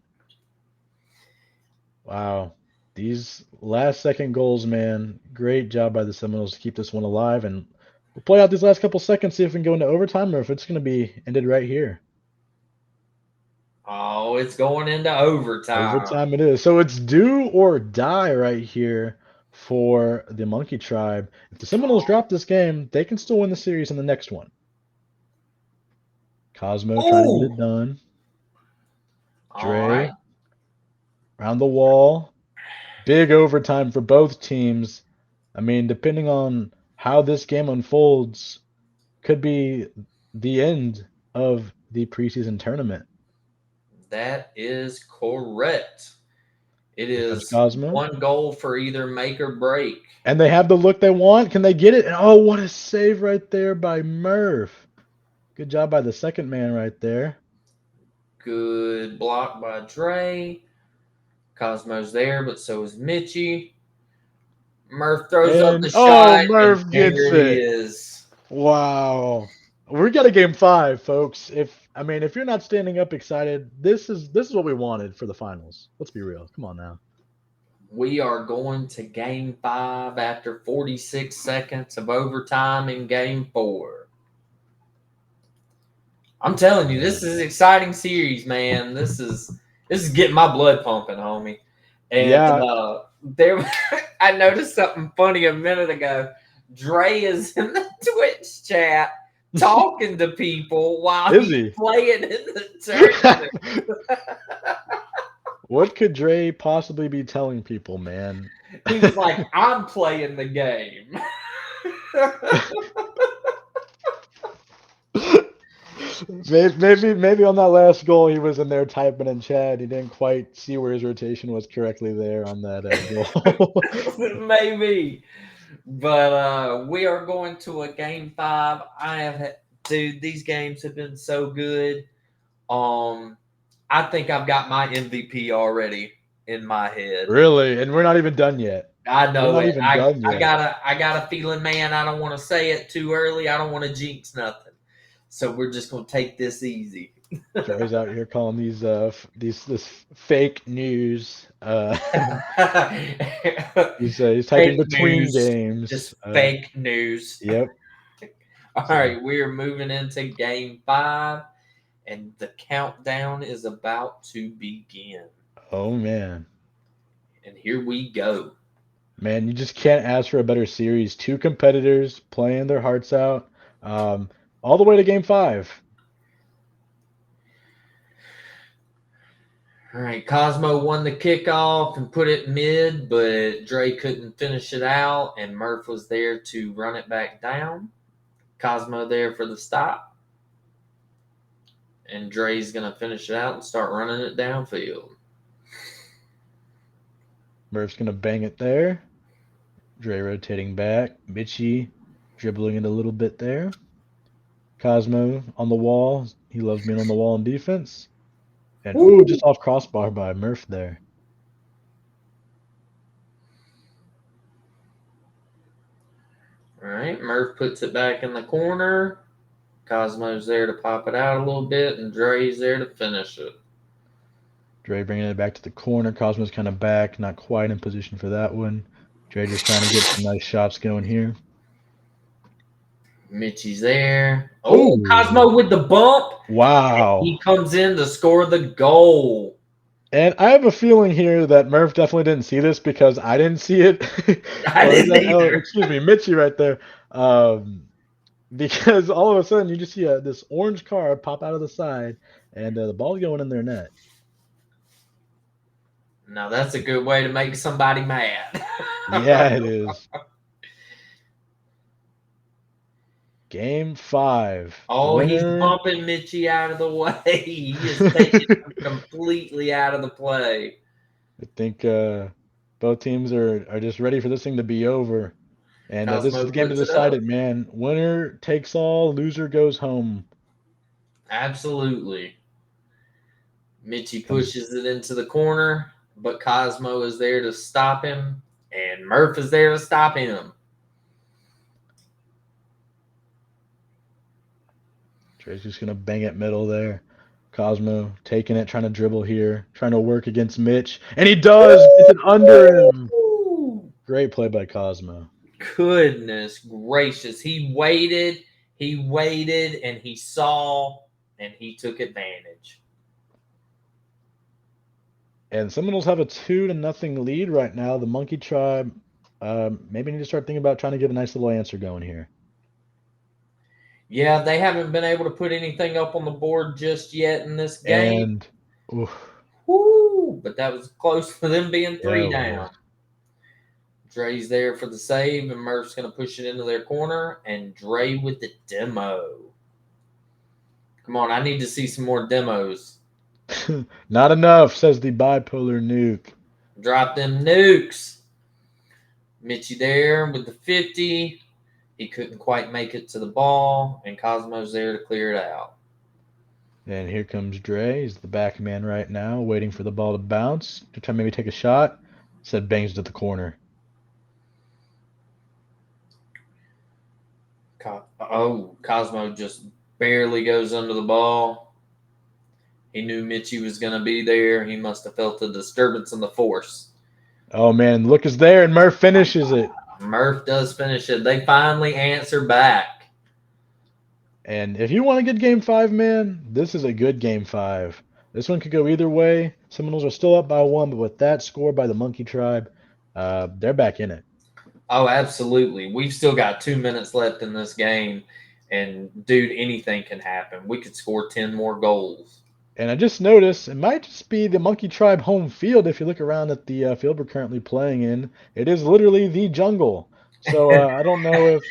Wow. These last second goals, man. Great job by the Seminoles to keep this one alive. And we'll play out these last couple seconds, see if we can go into overtime or if it's going to be ended right here. Oh, it's going into overtime. Overtime it is. So it's do or die right here for the Monkey Tribe. If the Seminoles drop this game, they can still win the series in the next one. Cosmo trying to get it done. Dre around the wall. Big overtime for both teams. I mean, depending on how this game unfolds, could be the end of the preseason tournament. That is correct. It Here comes is Cosmo. one goal for either make or break. And they have the look they want. Can they get it? And oh, what a save right there by Murph. Good job by the second man right there. Good block by Dre. Cosmo's there, but so is Mitchie. Murph throws up And the oh, shot, and Murph gets there he it. is. Wow. We got a game 5, folks. If you're not standing up excited, this is what we wanted for the finals. Let's be real. Come on now. We are going to game 5 after 46 seconds of overtime in game 4. I'm telling you, this is an exciting series, man. This is getting my blood pumping, homie. And Yeah. there, I noticed something funny a minute ago. Dre is in the Twitch chat talking to people while Is he's he? playing in the tournament. What could Dre possibly be telling people, man? He was like, "I'm playing the game." Maybe on that last goal he was in there typing in chat. He didn't quite see where his rotation was correctly there on that goal. Maybe. But we are going to a game 5. Dude, these games have been so good. I think I've got my MVP already in my head. Really, and we're not even done yet. I We're know not it. even I done yet. got a feeling, man. I don't want to say it too early. I don't want to jinx nothing. So we're just gonna take this easy. Dre's out here calling this fake news. He's typing Fake between news. games. Just fake news. Yep. All right, we are moving into game 5, and the countdown is about to begin. Oh man. And here we go. Man, you just can't ask for a better series. Two competitors playing their hearts out, all the way to game 5. All right, Cosmo won the kickoff and put it mid, but Dre couldn't finish it out, and Murph was there to run it back down. Cosmo there for the stop. And Dre's going to finish it out and start running it downfield. Murph's gonna bang it there. Dre rotating back. Mitchie dribbling it a little bit there. Cosmo on the wall. He loves being on the wall in defense. And ooh, just off crossbar by Murph there. All right, Murph puts it back in the corner. Cosmo's there to pop it out a little bit, and Dre's there to finish it. Dre bringing it back to the corner. Cosmo's kind of back, not quite in position for that one. Dre just trying to get some nice shots going here. Mitchie's there. Oh, Ooh. Cosmo with the bump. Wow. He comes in to score the goal. And I have a feeling here that Murph definitely didn't see this because I didn't see it. I didn't either. Excuse me, Mitchie right there. Because all of a sudden you just see this orange car pop out of the side, and the ball's going in their net. Now that's a good way to make somebody mad. Yeah, it is. Game 5. Oh, Winner. he's bumping Mitchie out of the way. He is taking him completely out of the play. I think both teams are just ready for this thing to be over. And this is the game to decide it, man. Winner takes all, loser goes home. Absolutely. Mitchie pushes it into the corner, but Cosmo is there to stop him, and Murph is there to stop him. Dre's just going to bang it middle there. Cosmo taking it, trying to dribble here, trying to work against Mitch. And he does! It's an under him. Great play by Cosmo. Goodness gracious. He waited, and he saw, and he took advantage. And Seminoles have a 2-0 lead right now. The Monkey Tribe maybe need to start thinking about trying to get a nice little answer going here. Yeah, they haven't been able to put anything up on the board just yet in this game. And but that was close to them being 3 down. Dre's there for the save, and Murph's going to push it into their corner, and Dre with the demo. Come on, I need to see some more demos. Not enough, says the bipolar nuke. Drop them nukes. Mitchie there with the 50. He couldn't quite make it to the ball, and Cosmo's there to clear it out. And here comes Dre. He's the back man right now, waiting for the ball to bounce. To try maybe take a shot. Said bangs to the corner. Cosmo just barely goes under the ball. He knew Mitchie was going to be there. He must have felt a disturbance in the force. Oh, man, look is there, and Murph finishes it. Murph does finish it. They finally answer back. And if you want a good Game 5, man, this is a good Game 5. This one could go either way. Seminoles are still up by 1, but with that score by the Monkey Tribe, they're back in it. Oh, absolutely. We've still got 2 minutes left in this game. And, dude, anything can happen. We could score 10 more goals. And I just noticed it might just be the Monkey Tribe home field if you look around at the field we're currently playing in. It is literally the jungle. So I don't know if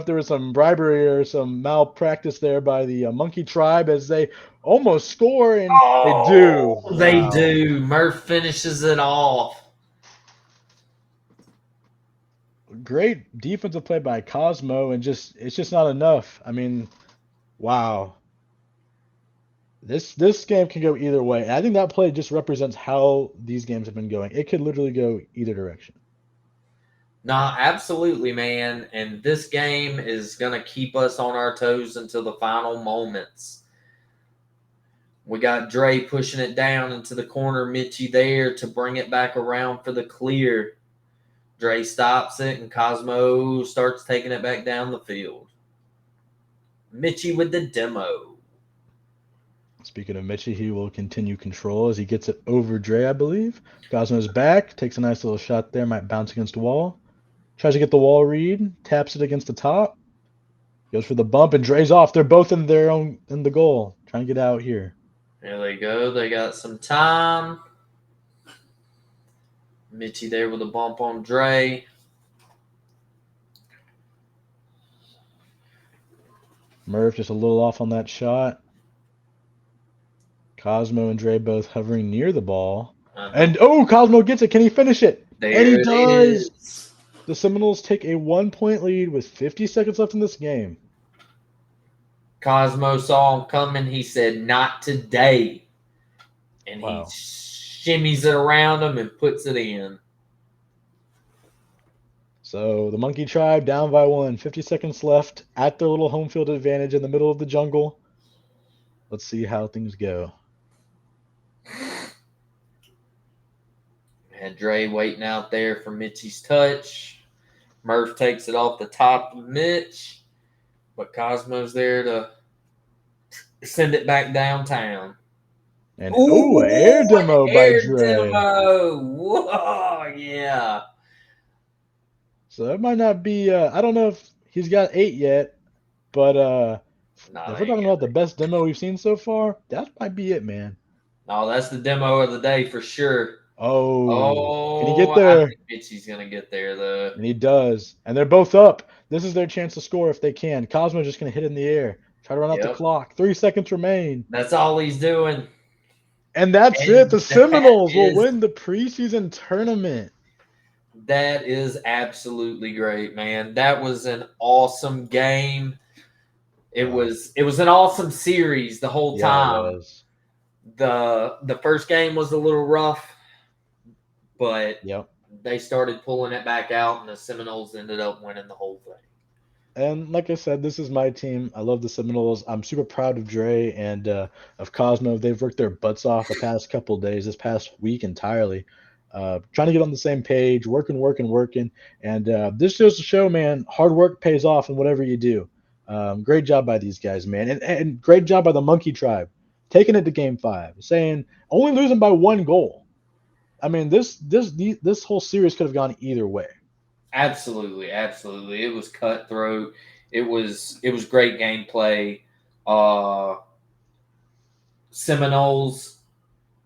there was some bribery or some malpractice there by the Monkey Tribe as they almost score, and they do. They Wow. do. Murph finishes it off. Great defensive play by Cosmo, and it's just not enough. I mean, wow. This game can go either way. And I think that play just represents how these games have been going. It could literally go either direction. Nah, absolutely, man. And this game is going to keep us on our toes until the final moments. We got Dre pushing it down into the corner, Mitchie there to bring it back around for the clear. Dre stops it, and Cosmo starts taking it back down the field. Mitchie with the demo. Speaking of Mitchie, he will continue control as he gets it over Dre, I believe. Cosmo's back, takes a nice little shot there, might bounce against the wall. Tries to get the wall read, taps it against the top. Goes for the bump, and Dre's off. They're both in the goal. Trying to get out here. There they go. They got some time. Mitchie there with a bump on Dre. Murph just a little off on that shot. Cosmo and Dre both hovering near the ball. And, Cosmo gets it. Can he finish it? And he does. Is. The Seminoles take a 1-point lead with 50 seconds left in this game. Cosmo saw him coming. He said, "Not today." And he shimmies it around him and puts it in. So the Monkey Tribe down by 1. 50 seconds left at their little home field advantage in the middle of the jungle. Let's see how things go. And Dre waiting out there for Mitchie's touch. Murph takes it off the top of Mitch. But Cosmo's there to send it back downtown. And air demo by Dre. Demo. Whoa, yeah. So that might not be I don't know if he's got 8 yet, but if we're talking about the best demo we've seen so far, that might be it, man. No, that's the demo of the day for sure. Oh, can he get there? I think Mitchie's going to get there, though. And he does. And they're both up. This is their chance to score if they can. Cosmo's just going to hit in the air. Try to run out the clock. 3 seconds remain. That's all he's doing. And that's it. The Seminoles will win the preseason tournament. That is absolutely great, man. That was an awesome game. It was an awesome series the whole time. It was. The first game was a little rough, but they started pulling it back out, and the Seminoles ended up winning the whole thing. And like I said, this is my team. I love the Seminoles. I'm super proud of Dre and of Cosmo. They've worked their butts off the past couple of days, this past week entirely, trying to get on the same page, working. And this goes to show, man, hard work pays off in whatever you do. Great job by these guys, man. And great job by the Monkey Tribe, taking it to Game 5, saying only losing by 1 goal. I mean, this whole series could have gone either way. Absolutely. It was cutthroat. It was great gameplay. Seminoles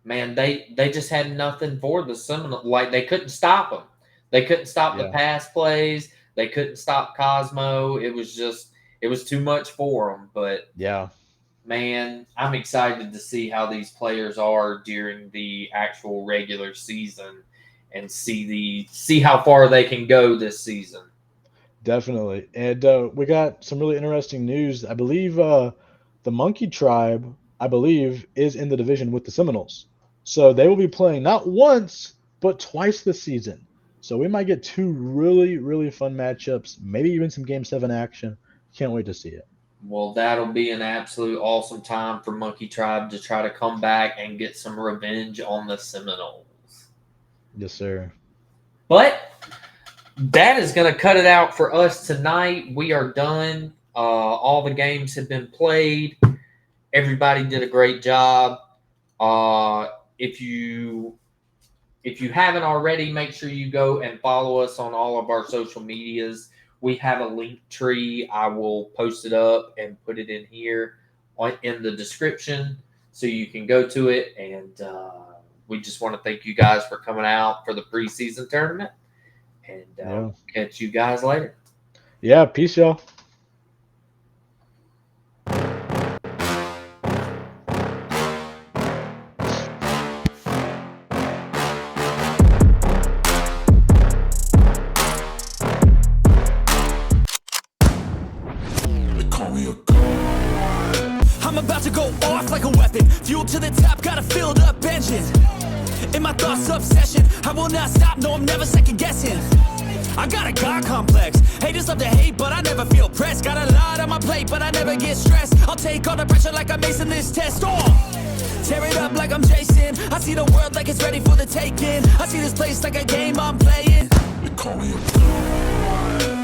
man, they just had nothing for the Seminoles. Like, they couldn't stop them. They couldn't stop the pass plays. They couldn't stop Cosmo. It was too much for them. But yeah, man, I'm excited to see how these players are during the actual regular season and see how far they can go this season. definitely. And we got some really interesting news. I believe the Monkey Tribe, I believe, is in the division with the Seminoles. So they will be playing not once, but twice this season. So we might get two really, really fun matchups, maybe even some Game 7 action. Can't wait to see it. Well, that'll be an absolute awesome time for Monkey Tribe to try to come back and get some revenge on the Seminoles. Yes, sir. But that is going to cut it out for us tonight. We are done. All the games have been played. Everybody did a great job. If you haven't already, make sure you go and follow us on all of our social medias. We have a link tree. I will post it up and put it in here in the description so you can go to it. And we just want to thank you guys for coming out for the preseason tournament. And catch you guys later. Yeah, peace, y'all. I'm about to go off like a weapon. Fuel to the top, got a filled up engine. In my thoughts, obsession. I will not stop, no, I'm never second guessing. I got a God complex. Haters love to hate, but I never feel pressed. Got a lot on my plate, but I never get stressed. I'll take all the pressure like I'm acing this test. Tear it up like I'm Jason. I see the world like it's ready for the taking. I see this place like a game I'm playing. They call me a